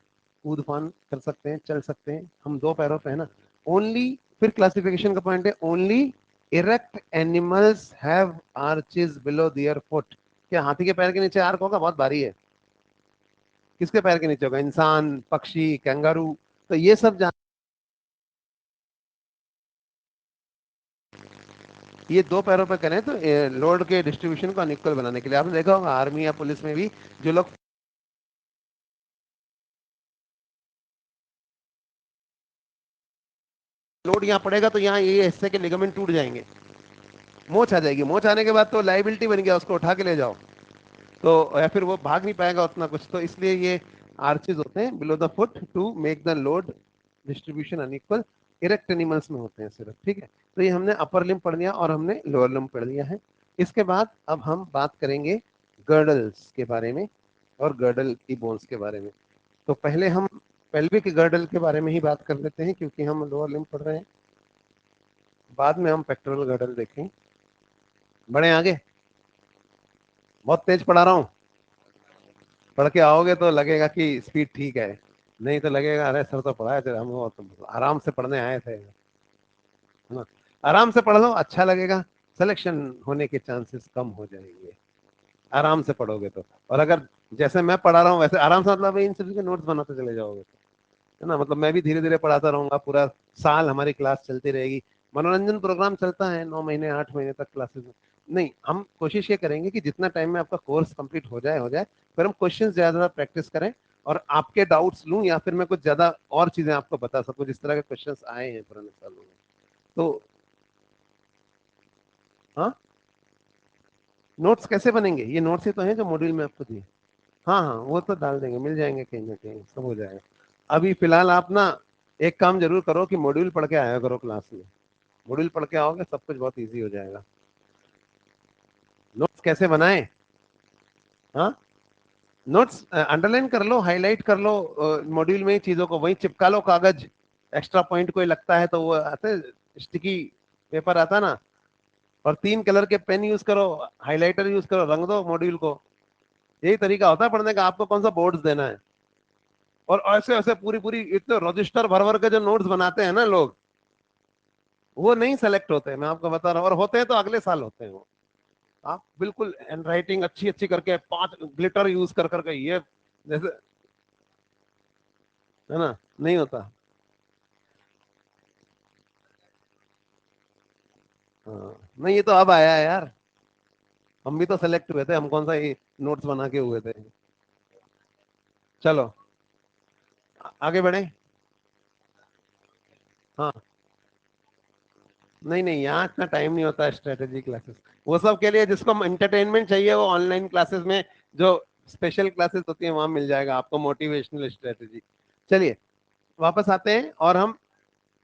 कूद फान कर सकते हैं, चल सकते हैं, हम दो पैरों पे है ना। ओनली, फिर क्लासिफिकेशन का पॉइंट है, only erect animals have arches below there foot. क्या हाथी के पैर के नीचे आर्क होगा? बहुत भारी है। किसके पैर के नीचे होगा? इंसान, पक्षी, कैंगारू। तो ये सब ये दो पैरों पर करें तो लोड के डिस्ट्रीब्यूशन को अनइक्वल बनाने के लिए। आपने देखा होगा आर्मी या पुलिस में भी जो लोग लोड यहाँ पड़ेगा तो यहाँ ये हिस्से के लिगामेंट टूट जाएंगे, मोच आ जाएगी, मोच आने के बाद तो लाइबिलिटी बन गया, उसको उठा के ले जाओ, तो या फिर वो भाग नहीं पाएगा उतना कुछ। तो इसलिए ये आर्चेज होते हैं below the foot to make the load distribution unequal. Erect animals में होते हैं सिर्फ। ठीक है, तो ये हमने अपर लिम्ब पढ़ लिया और हमने लोअर लिम्ब पढ़ लिया है। इसके बाद अब हम बात करेंगे गर्डल्स के बारे में और गर्डल की बोन्स के बारे में। तो पहले हम पेल्विक गर्डल के बारे में ही बात कर लेते हैं, क्योंकि हम लोअर लिम्ब पढ़ रहे हैं, बाद में हम पेक्टोरल गर्डल देखें। बड़े आगे बहुत तेज पढ़ा रहा हूँ, पढ़ के आओगे तो लगेगा कि स्पीड ठीक है, नहीं तो लगेगा अरे सर तो पढ़ाए थे, हम वो तो आराम से पढ़ने आए थे, है ना। आराम से पढ़ लो, अच्छा लगेगा, सिलेक्शन होने के चांसेस कम हो जाएंगे आराम से पढ़ोगे तो। और अगर जैसे मैं पढ़ा रहा हूँ वैसे आराम से, मतलब इन सभी के नोट्स बनाते चले जाओगे, है ना, मतलब मैं भी धीरे धीरे पढ़ाता रहूंगा, पूरा साल हमारी क्लास चलती रहेगी। मनोरंजन प्रोग्राम चलता है 9 महीने 8 महीने तक क्लासेस में। नहीं, हम कोशिश ये करेंगे कि जितना टाइम में आपका कोर्स कंप्लीट हो जाए, फिर हम क्वेश्चन ज्यादा प्रैक्टिस करें और आपके डाउट्स लूं, या फिर मैं कुछ ज्यादा और चीजें आपको बता सकूं जिस तरह के क्वेश्चन आए हैं पुराने सालों में। तो हाँ, नोट्स कैसे बनेंगे? ये नोट्स ही तो हैं जो मॉड्यूल में आपको दिए। हाँ हाँ, वो तो डाल देंगे, मिल जाएंगे कहीं ना कहीं, सब हो जाएगा। अभी फिलहाल आप ना एक काम जरूर करो कि मॉड्यूल पढ़ के आया करो क्लास में। मॉड्यूल पढ़ के आओगे सब कुछ बहुत इजी हो जाएगा। नोट्स कैसे बनाएं? हाँ, नोट्स अंडरलाइन कर लो, हाईलाइट कर लो मॉड्यूल में ही चीजों को, वहीं चिपका लो कागज। एक्स्ट्रा पॉइंट कोई लगता है तो वो आते स्टिकी पेपर आता ना, और 3 कलर के पेन यूज करो, हाइलाइटर यूज करो, रंग दो मॉड्यूल को। यही तरीका होता है पढ़ने का। आपको कौन सा बोर्ड्स देना है। और ऐसे ऐसे पूरी पूरी इतने रजिस्टर भर भर के जो नोट्स बनाते हैं ना लोग, वो नहीं सेलेक्ट होते, मैं आपको बता रहा हूँ। और होते हैं तो अगले साल होते हैं वो। आप बिल्कुल हैंड राइटिंग अच्छी अच्छी करके 5 ग्लिटर यूज कर करके ये जैसे, है ना, नहीं होता। हाँ, नहीं ये तो अब आया है यार। हम भी तो सेलेक्ट हुए थे, हम कौन सा ये नोट्स बना के हुए थे। चलो आगे बढ़े। हाँ, नहीं नहीं, यहाँ इतना टाइम नहीं होता स्ट्रेटेजी क्लासेस। वो सब के लिए जिसको एंटरटेनमेंट चाहिए वो ऑनलाइन क्लासेस में, जो स्पेशल क्लासेस होती है वहां मिल जाएगा आपको मोटिवेशनल स्ट्रेटेजी। चलिए वापस आते हैं और हम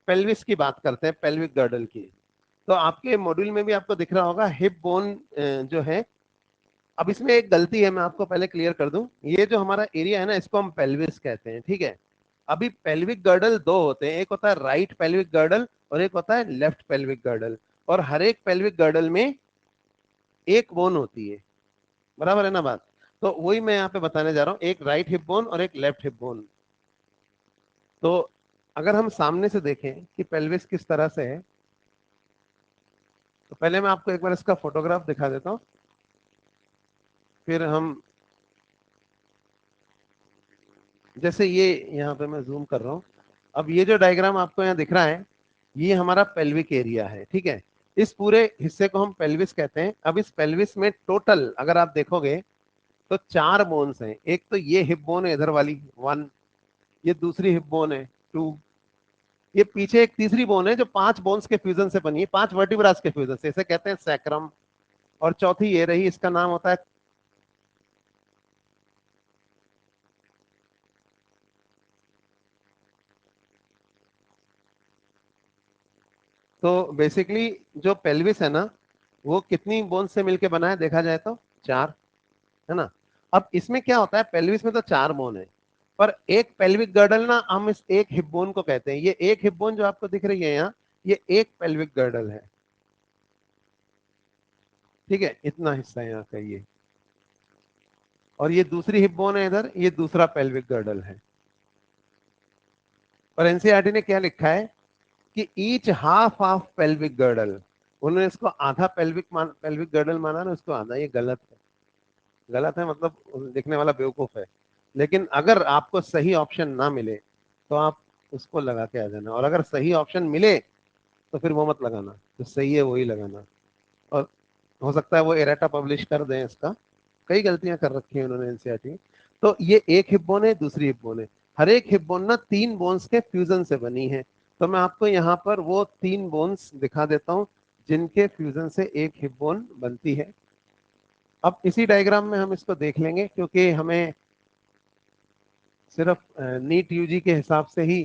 पेल्विस की बात करते हैं, पेल्विक गर्डल की। तो आपके मॉड्यूल में भी आपको दिख रहा होगा हिप बोन जो है। अब इसमें एक गलती है, मैं आपको पहले क्लियर कर दूं। ये जो हमारा एरिया है ना, इसको हम पेल्विस कहते हैं, ठीक है। अभी पेल्विक गर्डल दो होते हैं, एक होता है राइट पेल्विक गर्डल और एक होता है लेफ्ट पेल्विक गर्डल। और हर एक पेल्विक गर्डल में एक बोन होती है, बराबर है ना बात। तो वही मैं यहाँ पे बताने जा रहा हूँ, एक राइट हिप बोन और एक लेफ्ट हिप बोन। तो अगर हम सामने से देखें कि पेल्विस किस तरह से है, तो पहले मैं आपको एक बार इसका फोटोग्राफ दिखा देता हूँ, फिर हम, जैसे ये यहाँ पे मैं जूम कर रहा हूँ। अब ये जो डायग्राम आपको यहाँ दिख रहा है, ये हमारा पेल्विक एरिया है, ठीक है। इस पूरे हिस्से को हम पेल्विस कहते हैं। अब इस पेल्विस में टोटल अगर आप देखोगे तो 4 बोन्स हैं। एक तो ये हिप बोन है इधर वाली 1, ये दूसरी हिप बोन है 2, ये पीछे एक तीसरी बोन है जो 5 बोन्स के फ्यूजन से बनी है, 5 वर्टिब्रास के फ्यूजन से, इसे कहते हैं सैक्रम। और चौथी ये रही, इसका नाम होता है, तो बेसिकली जो पेल्विस है ना, वो कितनी बोन से मिलके बना है देखा जाए तो 4, है ना। अब इसमें क्या होता है, पेल्विस में तो 4 बोन है, पर एक पेल्विक गर्डल ना, हम इस एक हिप बोन को कहते हैं। ये एक हिप बोन जो आपको दिख रही है यहाँ, ये एक पेल्विक गर्डल है, ठीक है। इतना हिस्सा यहाँ का ये, और ये दूसरी हिप बोन है इधर, ये दूसरा पेल्विक गर्डल है। और एनसीईआरटी ने क्या लिखा है कि each half of pelvic girdle, उन्होंने इसको आधा पेल्विक गर्डल माना ना, उसको आधा, ये गलत है। गलत है मतलब लिखने वाला बेवकूफ है। लेकिन अगर आपको सही ऑप्शन ना मिले तो आप उसको लगा के आ जाना, और अगर सही ऑप्शन मिले तो फिर वो मत लगाना, जो सही है वही लगाना। और हो सकता है वो एरेटा पब्लिश कर दें इसका, कई गलतियां कर रखी है उन्होंने एनसीईआरटी। तो ये एक हिप बोन है, दूसरी हिप बोन है। हर एक हिप बोन ना 3 बोन्स के फ्यूजन से बनी है। तो मैं आपको यहाँ पर वो 3 बोन्स दिखा देता हूँ जिनके फ्यूजन से एक हिप बोन बनती है। अब इसी डायग्राम में हम इसको देख लेंगे, क्योंकि हमें सिर्फ नीट यूजी के हिसाब से ही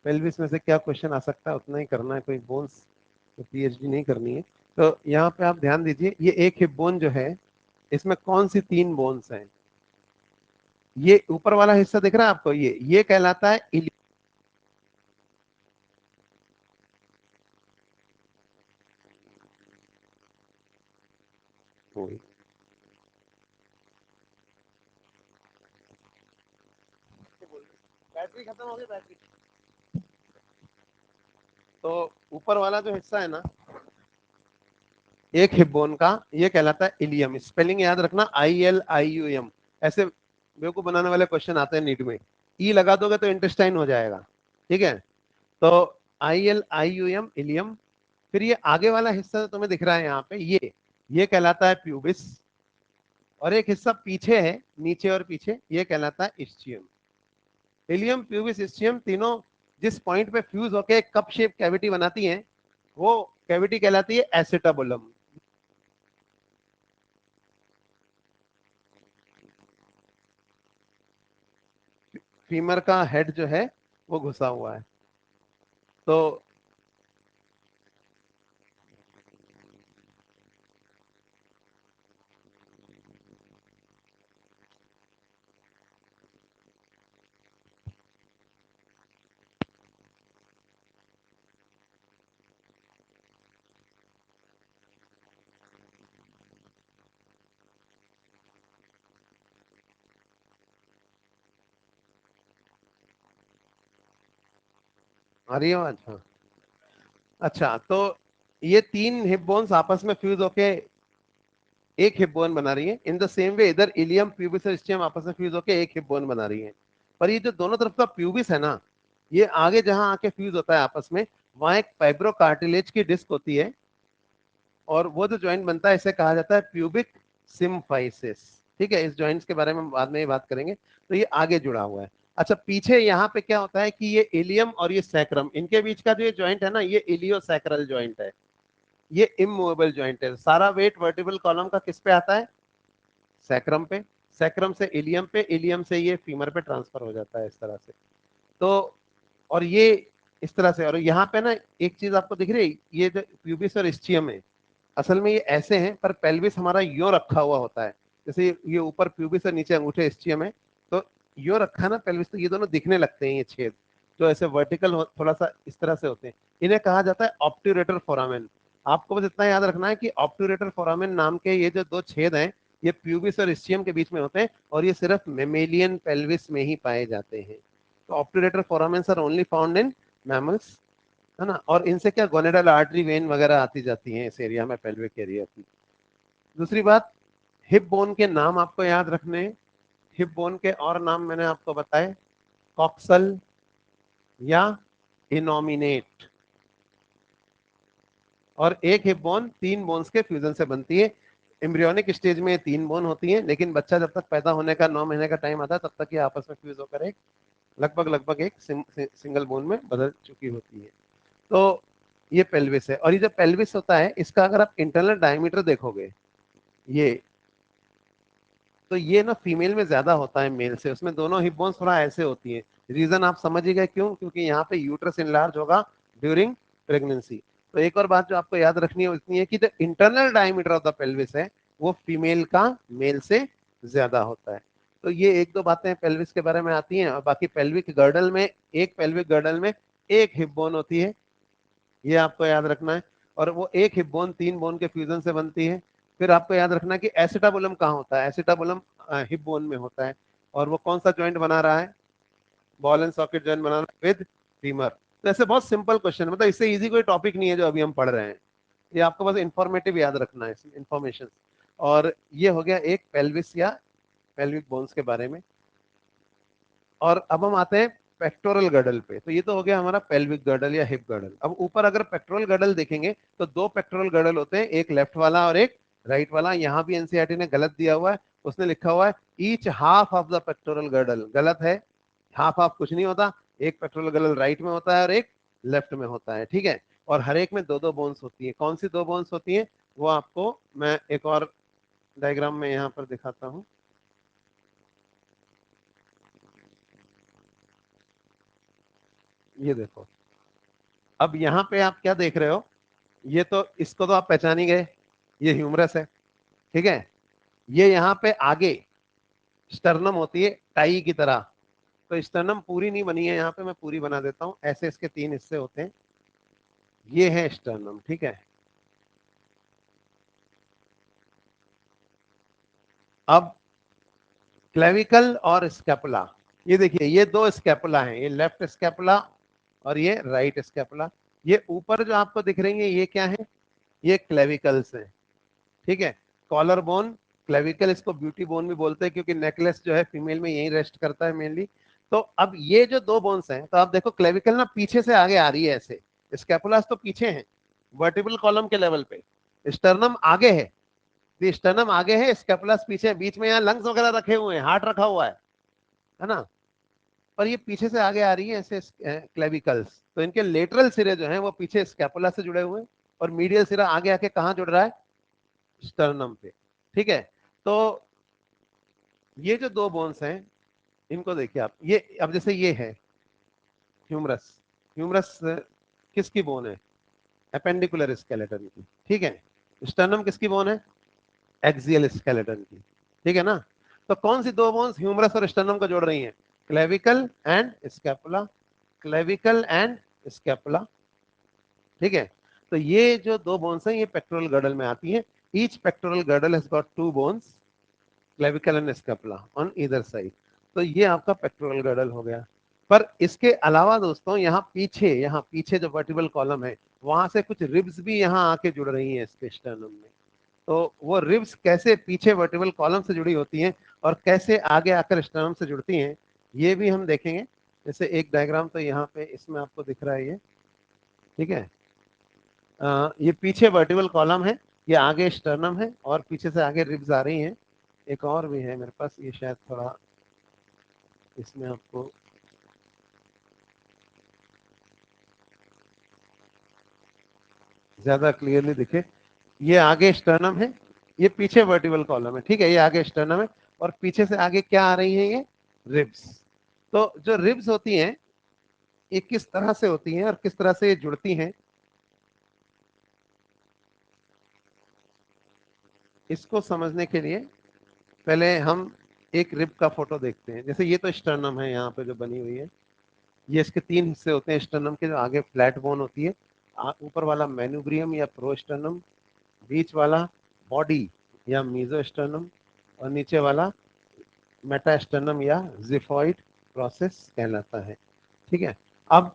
पेल्विस में से क्या क्वेश्चन आ सकता है उतना ही करना है, कोई बोन्स तो पीएचडी नहीं करनी है। तो यहाँ पे आप ध्यान दीजिए, ये एक हिप बोन जो है, इसमें कौन सी 3 बोन्स हैं। ये ऊपर वाला हिस्सा दिख रहा है आपको, ये कहलाता है बैटरी खत्म हो गई बैटरी। तो ऊपर वाला जो हिस्सा है ना, एक हिप बोन का, ये कहलाता है इलियम। स्पेलिंग याद रखना, ILIUM। ऐसे बेवकूफ बनाने वाले क्वेश्चन आते हैं नीट में, ई लगा दोगे तो इंटेस्टाइन हो जाएगा, ठीक है। तो ILIUM, इलियम। फिर ये आगे वाला हिस्सा जो तुम्हें दिख रहा है यहाँ पे, ये कहलाता है प्यूबिस। और एक हिस्सा पीछे है, नीचे और पीछे, ये कहलाता है इस्चियम। इलियम, प्यूबिस, इस्चियम तीनों जिस पॉइंट पे फ्यूज होके एक कप शेप कैविटी बनाती हैं, वो कैविटी कहलाती है एसिटाबुलम। फीमर का हेड जो है वो घुसा हुआ है। तो आ रही है आवाज? हाँ। अच्छा, तो ये तीन हिप बोन्स आपस में फ्यूज होके एक हिप बोन बना रही है। इन द सेम वे इधर इलियम, प्यूबिस और स्टियम आपस में फ्यूज होके एक हिप बोन बना रही है। पर ये जो दोनों तरफ का प्यूबिस है ना, ये आगे जहां आके फ्यूज होता है आपस में, वहां एक फाइब्रो कार्टिलेज की डिस्क होती है, और वो जो ज्वाइंट बनता है इसे कहा जाता है प्यूबिक सिम्फाइसिस। ठीक है, इस ज्वाइंट्स के बारे में बाद में ही बात करेंगे। तो ये आगे जुड़ा हुआ है। अच्छा, पीछे यहाँ पे क्या होता है कि ये इलियम और ये सैक्रम, इनके बीच का जो ये ज्वाइंट है ना, ये इलियोसैक्रल ज्वाइंट है। ये इमूवेबल ज्वाइंट है। सारा वेट वर्टिब्रल कॉलम का किस पे आता है? सैक्रम पे। सैक्रम से इलियम पे, इलियम से ये फीमर पे ट्रांसफर हो जाता है इस तरह से। तो और ये इस तरह से, और यहाँ पे ना एक चीज आपको दिख रही है, ये जो प्यूबिस और स्चियम है, असल में ये ऐसे हैं, पर पेल्विस हमारा यो रखा हुआ होता है। जैसे ये ऊपर प्यूबिस और नीचे अंगूठे स्चियम है, तो यो रखा ना पेल्विस, तो ये दोनों दिखने लगते हैं, ये छेद जो ऐसे वर्टिकल थोड़ा सा इस तरह से होते हैं। इन्हें कहा जाता है ऑब्ट्यूरेटर फोरामेन। आपको बस इतना याद रखना है कि ऑब्ट्यूरेटर फोरामेन नाम के ये जो दो छेद हैं, ये प्यूबिस और स्चियम के बीच में होते हैं, और ये सिर्फ मेमेलियन पेल्विस में ही पाए जाते हैं। तो obturator foramens are only found in mammals, है ना। और इनसे क्या गोनेडल आर्टरी वेन वगैरह आती जाती हैं इस एरिया में, पेल्विक एरिया की। दूसरी बात, हिप बोन के नाम आपको याद रखने हैं। हिप बोन के और नाम मैंने आपको बताए, कॉक्सल या इनोमिनेट। और एक हिप बोन तीन बोन्स के फ्यूजन से बनती है। एम्ब्रियोनिक स्टेज में तीन बोन होती है, लेकिन बच्चा जब तक पैदा होने का 9 महीने का टाइम आता है, तब तक ये आपस में फ्यूज होकर एक लगभग एक सिंगल बोन में बदल चुकी होती है। तो ये पेल्विस है। और ये जो पेल्विस होता है, इसका अगर आप इंटरनल डायमीटर देखोगे, ये तो ये ना फीमेल में ज्यादा होता है मेल से। उसमें दोनों हिप बोन्स थोड़ा ऐसे होती है। रीजन आप समझ ही गए क्यों, क्योंकि यहाँ पे यूट्रस इनलार्ज होगा ड्यूरिंग प्रेगनेंसी। तो एक और बात जो आपको याद रखनी है वो इतनी है कि जो internal diameter of the pelvis है, वो फीमेल का मेल से ज्यादा होता है। तो ये एक दो बातें पेल्विस के बारे में आती हैं। और बाकी पेल्विक गर्डल में, एक पेल्विक गर्डल में एक हिप बोन होती है, ये आपको याद रखना है। और वो एक हिप बोन तीन बोन के फ्यूजन से बनती है। फिर आपको याद रखना है कि एसिटाबुलम कहाँ होता है? एसिटाबुलम हिप बोन में होता है। और वो कौन सा ज्वाइंट बना रहा है? बॉल एंड सॉकेट ज्वाइंट बना रहा है विद फीमर। तो ऐसे बहुत सिंपल क्वेश्चन, मतलब इससे इजी कोई टॉपिक नहीं है जो अभी हम पढ़ रहे हैं। ये आपको बस इंफॉर्मेटिव याद रखना है, इंफॉर्मेशन। और ये हो गया एक पेल्विस या पेल्विक बोन्स के बारे में। और अब हम आते हैं पेक्टोरल गर्डल पे। तो ये तो हो गया हमारा पेल्विक गर्डल या हिप गर्डल। अब ऊपर अगर पेक्टोरल गर्डल देखेंगे, तो दो पेक्टोरल गर्डल होते हैं, एक लेफ्ट वाला और एक राइट वाला। यहाँ भी एनसीईआरटी ने गलत दिया हुआ है, उसने लिखा हुआ है each half of the pectoral girdle. गलत है, हाफ हाफ कुछ नहीं होता। एक पेक्टोरल गर्डल राइट में होता है और एक लेफ्ट में होता है, ठीक है। और हर एक में दो दो बोन्स होती है। कौन सी दो बोन्स होती है, वो आपको मैं एक और डायग्राम में यहाँ पर दिखाता हूँ। ये देखो, अब यहाँ पे आप क्या देख रहे हो, ये तो इसको तो आप पहचान ही गए, ये ह्यूमरस है, ठीक है। ये यहाँ पे आगे स्टर्नम होती है टाई की तरह। तो स्टर्नम पूरी नहीं बनी है, यहाँ पे मैं पूरी बना देता हूँ। ऐसे इसके तीन हिस्से होते हैं, ये है स्टर्नम, ठीक है। अब क्लेविकल और स्कैपुला, ये देखिए, ये दो स्कैपुला हैं, ये लेफ्ट स्कैपुला और ये राइट स्कैपुला। ये ऊपर जो आपको दिख रही है, ये क्या है? ये क्लेविकल्स है, ठीक है। कॉलर बोन, क्लेविकल, इसको ब्यूटी बोन भी बोलते हैं, क्योंकि नेकलेस जो है फीमेल में यही रेस्ट करता है मेनली। तो अब ये जो दो बोन्स हैं, तो आप देखो क्लेविकल ना पीछे से आगे आ रही है ऐसे, स्कैपुलास तो पीछे है वर्टिब्रल कॉलम के लेवल पे, स्टर्नम आगे है। तो स्टर्नम आगे है, स्कैपुलास पीछे है। बीच में यहाँ लंग्स वगैरह रखे हुए हैं, हार्ट रखा हुआ है ना। पर ये पीछे से आगे आ रही है ऐसे क्लेविकल्स। तो इनके लेटरल सिरे जो हैं वो पीछे स्कैपुला से जुड़े हुए हैं, और मीडियल सिरा आगे आके कहाँ जुड़ रहा है? स्टर्नम पे, ठीक है। तो ये जो दो बोन्स हैं, इनको देखिए आप। ये अब जैसे ये है ह्यूमरस, ह्यूमरस किसकी बोन है? एपेंडिकुलर स्केलेटन की, ठीक है। स्टर्नम किसकी बोन है? एक्सियल स्केलेटन की, ठीक है ना। तो कौन सी दो बोन्स ह्यूमरस और स्टर्नम को जोड़ रही हैं? Clavicle and scapula, clavicle and scapula, ठीक है। तो ये जो दो बोन्स हैं ये पेक्टोरल गर्डल में आती हैं। Each pectoral girdle has got two bones, clavicle and scapula on either side. तो ये आपका पेक्टोरल गर्डल हो गया। पर इसके अलावा दोस्तों यहाँ पीछे जो वर्टिबल कॉलम है वहां से कुछ रिब्स भी यहाँ आके जुड़ रही हैं इसके स्टर्नम में। तो वो रिब्स कैसे पीछे वर्टिबल कॉलम से जुड़ी होती हैं और कैसे आगे आकर स्टर्नम से जुड़ती हैं ये भी हम देखेंगे। जैसे एक डायग्राम तो यहाँ पे इसमें आपको दिख रहा है ये, ठीक है। ये पीछे वर्टिबल कॉलम है, ये आगे स्टर्नम है और पीछे से आगे रिब्स आ रही हैं। एक और भी है मेरे पास, ये शायद थोड़ा इसमें आपको ज्यादा क्लियरली दिखे। ये आगे स्टर्नम है, ये पीछे वर्टिबल कॉलम है, ठीक है। ये आगे स्टर्नम है और पीछे से आगे क्या आ रही है? ये रिब्स। तो जो रिब्स होती हैं ये किस तरह से होती हैं और किस तरह से ये जुड़ती हैं, इसको समझने के लिए पहले हम एक रिब का फोटो देखते हैं। जैसे ये तो स्टर्नम है यहाँ पे जो बनी हुई है, ये इसके तीन हिस्से होते हैं स्टर्नम के। जो आगे फ्लैट बोन होती है, ऊपर वाला मेनुब्रियम या प्रोस्टर्नम, बीच वाला बॉडी या मीजोस्टर्नम और नीचे वाला मेटास्टर्नम या जिफॉइड प्रोसेस कहलाता है, ठीक है। अब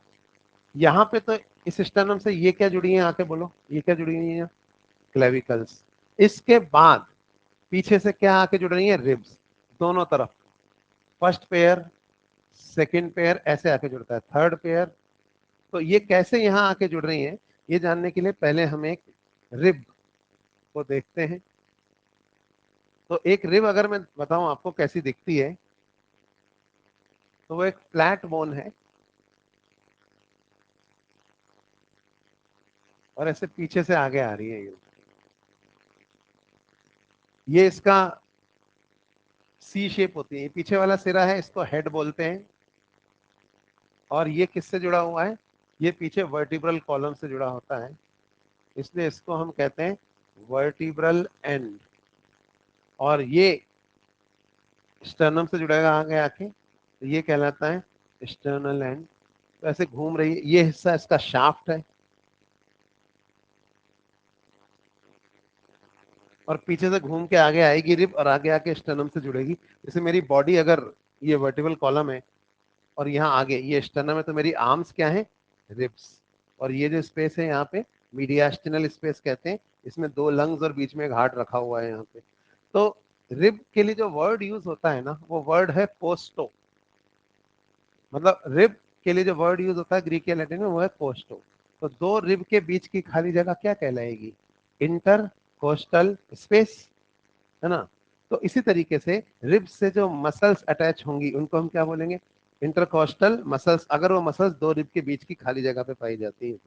यहाँ पे तो इस स्टर्नम से ये क्या जुड़ी है? आके बोलो, ये क्या जुड़ी हुई है? क्लेविकल्स। इसके बाद पीछे से क्या आके जुड़ रही है? रिब्स, दोनों तरफ। फर्स्ट पेयर, सेकंड पेयर ऐसे आके जुड़ता है, थर्ड पेयर। तो ये कैसे यहाँ आके जुड़ रही हैं ये जानने के लिए पहले हम एक रिब को देखते हैं। तो एक रिब अगर मैं बताऊं आपको कैसी दिखती है, तो वो एक फ्लैट बोन है और ऐसे पीछे से आगे आ रही है। ये इसका सी शेप होती है। पीछे वाला सिरा है, इसको हेड बोलते हैं। और ये किससे जुड़ा हुआ है? ये पीछे वर्टिब्रल कॉलम से जुड़ा होता है, इसलिए इसको हम कहते हैं वर्टिब्रल एंड। और ये स्टर्नम से जुड़ेगा आगे आके, तो ये कहलाता है स्टर्नल एंड। तो ऐसे घूम रही है, ये हिस्सा इसका शाफ्ट है और पीछे से घूम के आगे आएगी रिब और आगे आके स्टर्नम से जुड़ेगी। जैसे मेरी बॉडी अगर ये वर्टिबल कॉलम है और यहाँ आगे ये स्टर्नम है, तो मेरी आर्म्स क्या है? रिब्स। और ये जो स्पेस है यहाँ पे मीडियास्टिनल स्पेस कहते हैं। इसमें दो लंग्स और बीच में एक हार्ट रखा हुआ है यहाँ पे। तो रिब के लिए जो वर्ड यूज होता है ना, वो वर्ड है कोस्टो। मतलब रिब के लिए जो वर्ड यूज होता है ग्रीक या लैटिन में, वो है कोस्टो। तो दो रिब के बीच की खाली जगह क्या कहलाएगी? इंटर कोस्टल स्पेस, है ना। तो इसी तरीके से रिब्स से जो मसल्स अटैच होंगी उनको हम क्या बोलेंगे? इंटरकोस्टल मसल्स, अगर वो मसल्स दो रिब के बीच की खाली जगह पे पाई जाती है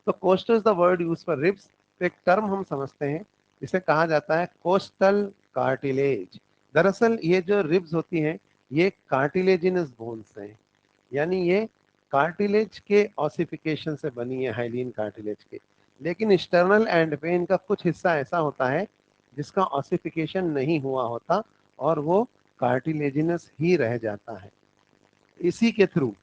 तो coastal is the word use for ribs. तो एक टर्म हम समझते हैं जिसे कहा जाता है कोस्टल कार्टिलेज। दरअसल ये जो रिब्स होती हैं ये कार्टिलेजिनस बोन्स हैं, यानी ये कार्टिलेज के ऑसिफिकेशन से बनी है, हाइलिन कार्टिलेज के। लेकिन स्टर्नल एंड पे इनका कुछ हिस्सा ऐसा होता है जिसका ऑसिफिकेशन नहीं हुआ होता और वो कार्टिलेजिनस ही रह जाता है। इसी के थ्रू,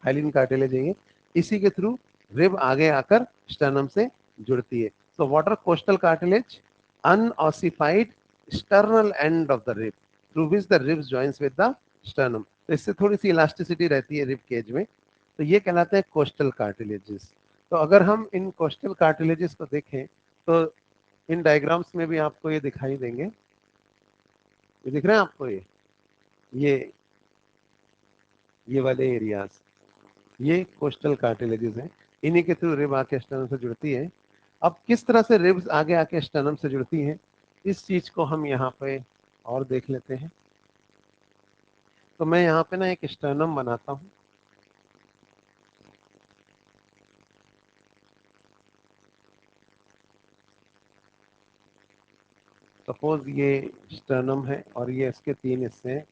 हाइलिन कार्टिलेज है ये, इसी के थ्रू रिब आगे आकर स्टर्नम से जुड़ती है। So water costal cartilage unossified sternal end of the rib through which the ribs joins with the sternum. तो इससे थोड़ी सी इलास्टिसिटी रहती है रिब केज में, तो ये कहलाते हैं कोस्टल कार्टिलेजेस। तो अगर हम इन कोस्टल कार्टिलेजेस को देखें तो इन डायग्राम्स में भी आपको ये दिखाई देंगे। ये दिख रहे हैं आपको? ये ये वाले एरियाज, ये कोस्टल कार्टिलेजेस हैं। इन्हीं के थ्रू रिब आके स्टर्नम से जुड़ती है। अब किस तरह से रिब्स आगे आके स्टर्नम से जुड़ती हैं इस चीज को हम यहाँ पे और देख लेते हैं। तो मैं यहाँ पे ना एक स्टर्नम बनाता हूँ। सपोज ये स्टर्नम है और ये इसके तीन हिस्से हैं,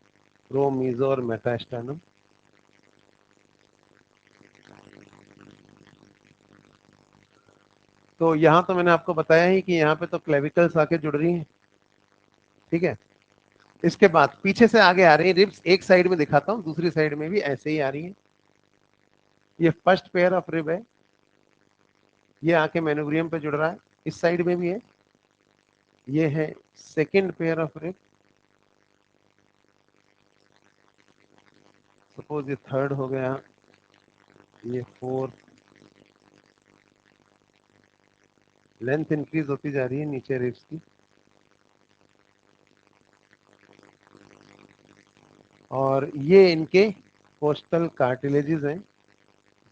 प्रो, मीजो और मेटास्टर्नम। तो यहाँ तो मैंने आपको बताया ही कि यहाँ पे तो क्लेविकल्स आके जुड़ रही हैं, ठीक है। इसके बाद पीछे से आगे आ रही है रिब्स, एक साइड में दिखाता हूँ, दूसरी साइड में भी ऐसे ही आ रही है। ये फर्स्ट पेयर ऑफ रिब है, ये आके मेनोग्रियम पे जुड़ रहा है, इस साइड में भी है। ये है second pair of rib, suppose ये थर्ड हो गया, ये फोर्थ, लेंथ इंक्रीज होती जा रही है नीचे रिब्स की, और ये इनके कोस्टल कार्टिलेजेस हैं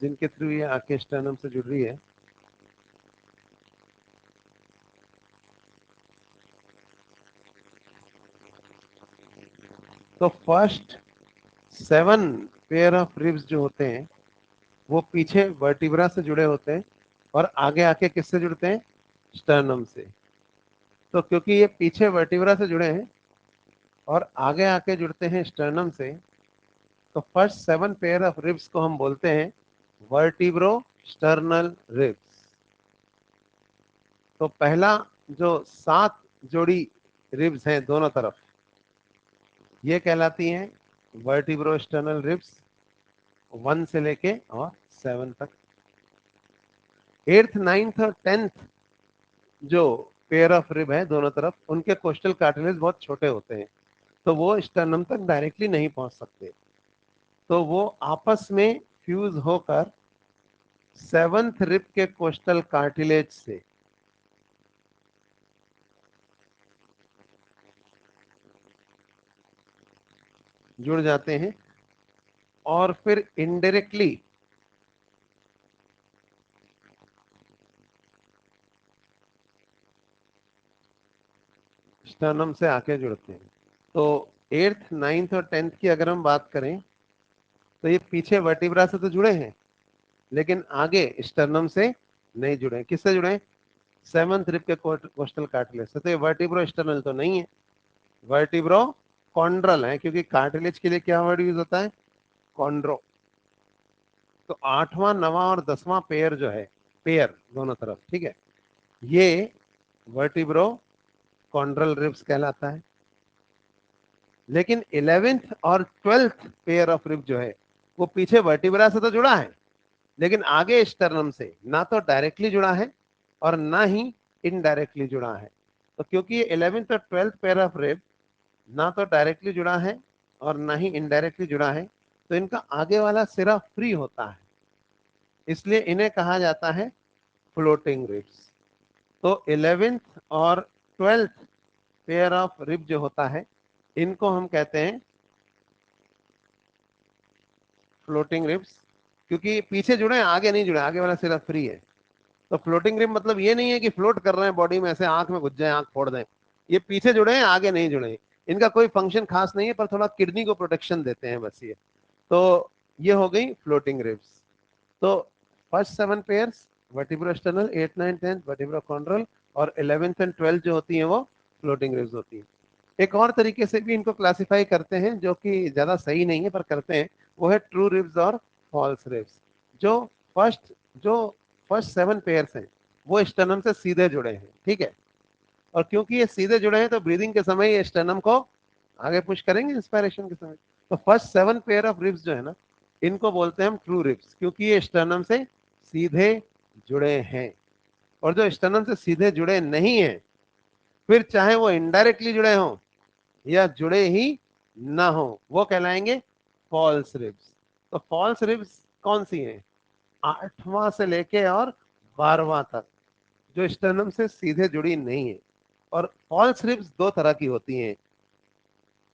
जिनके थ्रू ये आके स्टर्नम से जुड़ रही है। तो फर्स्ट 7 पेयर ऑफ रिब्स जो होते हैं वो पीछे वर्टिब्रा से जुड़े होते हैं और आगे आके किससे जुड़ते हैं, स्टर्नम से। तो क्योंकि ये पीछे वर्टिब्रा से जुड़े हैं और आगे आके जुड़ते हैं स्टर्नम से, तो फर्स्ट 7 पेयर ऑफ रिब्स को हम बोलते हैं वर्टिब्रो स्टर्नल रिब्स। तो पहला जो 7 जोड़ी रिब्स हैं दोनों तरफ, ये कहलाती हैं वर्टिब्रो स्टर्नल रिब्स, 1 से लेके और 7 तक। 8th 9th और 10th जो पेयर ऑफ रिब है दोनों तरफ, उनके कोस्टल कार्टिलेज बहुत छोटे होते हैं, तो वो स्टर्नम तक डायरेक्टली नहीं पहुंच सकते, तो वो आपस में फ्यूज होकर 7th रिब के कोस्टल कार्टिलेज से जुड़ जाते हैं और फिर इनडायरेक्टली स्टर्नम से आके जुड़ते हैं। तो 8th 9th और 10th की अगर हम बात करें तो ये पीछे वर्टिब्रा से तो जुड़े हैं लेकिन आगे स्टर्नम से नहीं जुड़े। किससे जुड़े, 7th रिब के कोस्टल कार्टिलेज से। तो ये वर्टिब्रो स्टर्नल तो नहीं है, वर्टिब्रो कॉन्ड्रल है, क्योंकि कार्टिलेज के लिए क्या वर्ड यूज होता है, कॉन्ड्रो। तो 8वां 9वां और 10वां पेयर जो है, पेयर दोनों तरफ, ठीक है, ये वर्टिब्रो कॉन्ड्रल रिब्स कहलाता है। लेकिन 11th और 12th पेयर ऑफ रिब जो है वो पीछे वर्टिब्रा से तो जुड़ा है लेकिन आगे स्टर्नम से ना तो डायरेक्टली जुड़ा है और ना ही इनडायरेक्टली जुड़ा है। तो क्योंकि ये 11th और 12th पेयर ऑफ रिब ना तो डायरेक्टली जुड़ा है और ना ही इनडायरेक्टली जुड़ा है, तो इनका आगे वाला सिरा फ्री होता है, इसलिए इन्हें कहा जाता है फ्लोटिंग रिब्स। तो 11th और 12th पेयर ऑफ रिब जो होता है इनको हम कहते हैं फ्लोटिंग रिब्स, क्योंकि पीछे जुड़े हैं आगे नहीं जुड़े, आगे वाला सिर्फ फ्री है। तो फ्लोटिंग रिब मतलब ये नहीं है कि फ्लोट कर रहे हैं बॉडी में, ऐसे आंख में घुस जाए आंख फोड़ दें। ये पीछे जुड़े हैं आगे नहीं जुड़े हैं, इनका कोई फंक्शन खास नहीं है, पर थोड़ा किडनी को प्रोटेक्शन देते हैं बस ये। तो ये हो गई फ्लोटिंग रिब्स। तो first 7 pairs vertebro sternal, 8 9 10 vertebro chondral, और 11th एंड 12th जो होती हैं वो फ्लोटिंग रिब्स होती हैं। एक और तरीके से भी इनको क्लासिफाई करते हैं जो कि ज्यादा सही नहीं है पर करते हैं, वो है ट्रू रिब्स और फॉल्स रिब्स। जो फर्स्ट जो फर्स्ट 7 पेयर्स हैं वो स्टर्नम से सीधे जुड़े हैं, ठीक है, और क्योंकि ये सीधे जुड़े हैं तो ब्रीदिंग के समय ये स्टर्नम को आगे पुश करेंगे इंस्पायरेशन के समय। तो फर्स्ट 7 पेयर ऑफ रिब्स जो है ना, इनको बोलते हैं हम ट्रू रिब्स, क्योंकि ये स्टर्नम से सीधे जुड़े हैं। और जो स्टर्नम से सीधे जुड़े नहीं है, फिर चाहे वो इनडायरेक्टली जुड़े हों या जुड़े ही ना हो, वो कहलाएंगे फॉल्स रिब्स। तो फॉल्स रिब्स कौन सी हैं, 8वां से लेके और 12वां तक, जो स्टर्नम से सीधे जुड़ी नहीं है। और फॉल्स रिब्स 2 तरह की होती हैं,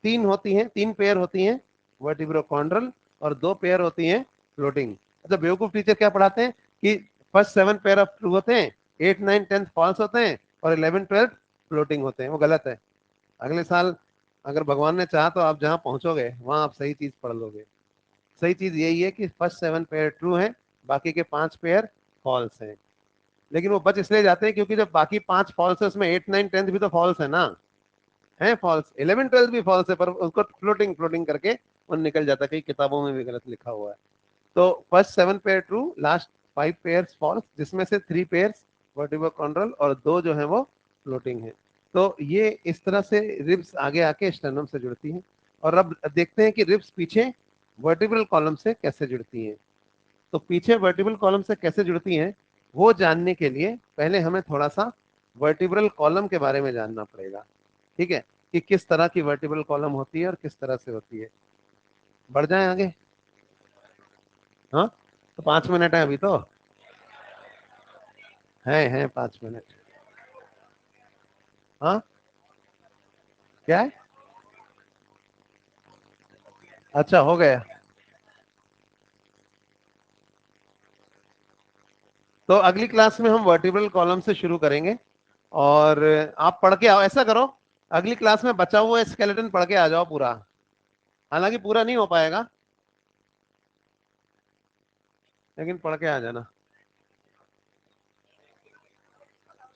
3 होती हैं, 3 पेयर होती हैं, वर्टिब्रो कॉन्ड्रल, और 2 पेयर होती हैं फ्लोटिंग। अच्छा, बेवकूफ टीचर क्या पढ़ाते हैं कि फर्स्ट 7 पेयर ऑफ ट्रू होते हैं, 8 9 10 फॉल्स होते हैं और 11 12 फ्लोटिंग होते हैं। वो गलत है। अगले साल अगर भगवान ने चाहा तो आप जहां पहुंचोगे वहां आप सही चीज पढ़ लोगे। सही चीज यही है कि फर्स्ट 7 पेयर ट्रू है, बाकी के 5 पेयर फॉल्स हैं। लेकिन वो बच इसलिए जाते हैं क्योंकि जब बाकी 5 फॉल्स है उसमें 8 9 10 भी तो फॉल्स है ना, है फॉल्स, 11 12 भी फॉल्स है, पर उसको फ्लोटिंग फ्लोटिंग करके वो निकल जाता है, कई किताबों में भी गलत लिखा हुआ है। तो first 7 pair true, last 5 pairs false, जिसमें से 3 पेयर्स वर्टिब्रल कॉन्ड्रल, और 2 जो है वो फ्लोटिंग है। तो ये इस तरह से रिब्स आगे आके स्टर्नम से जुड़ती हैं। और अब देखते हैं कि रिब्स पीछे वर्टिब्रल कॉलम से कैसे जुड़ती हैं। तो पीछे वर्टिब्रल कॉलम से कैसे जुड़ती हैं वो जानने के लिए पहले हमें थोड़ा सा वर्टिब्रल कॉलम के बारे में जानना पड़ेगा। ठीक है, कि किस तरह की वर्टिब्रल कॉलम होती है और किस तरह से होती है। बढ़ जाए आगे। हाँ, तो 5 मिनट है अभी तो। है 5 मिनट। हाँ, क्या है? अच्छा, हो गया। तो अगली क्लास में हम वर्टिब्रल कॉलम से शुरू करेंगे। और आप पढ़ के आओ, ऐसा करो, अगली क्लास में बचा हुआ स्केलेटन पढ़ के आ जाओ पूरा। हालांकि पूरा नहीं हो पाएगा, लेकिन पढ़ के आ जाना।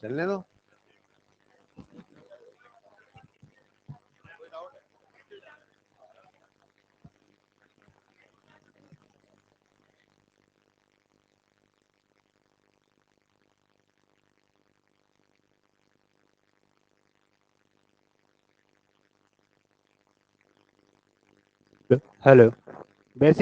चलने दो। हेलो। बेसिक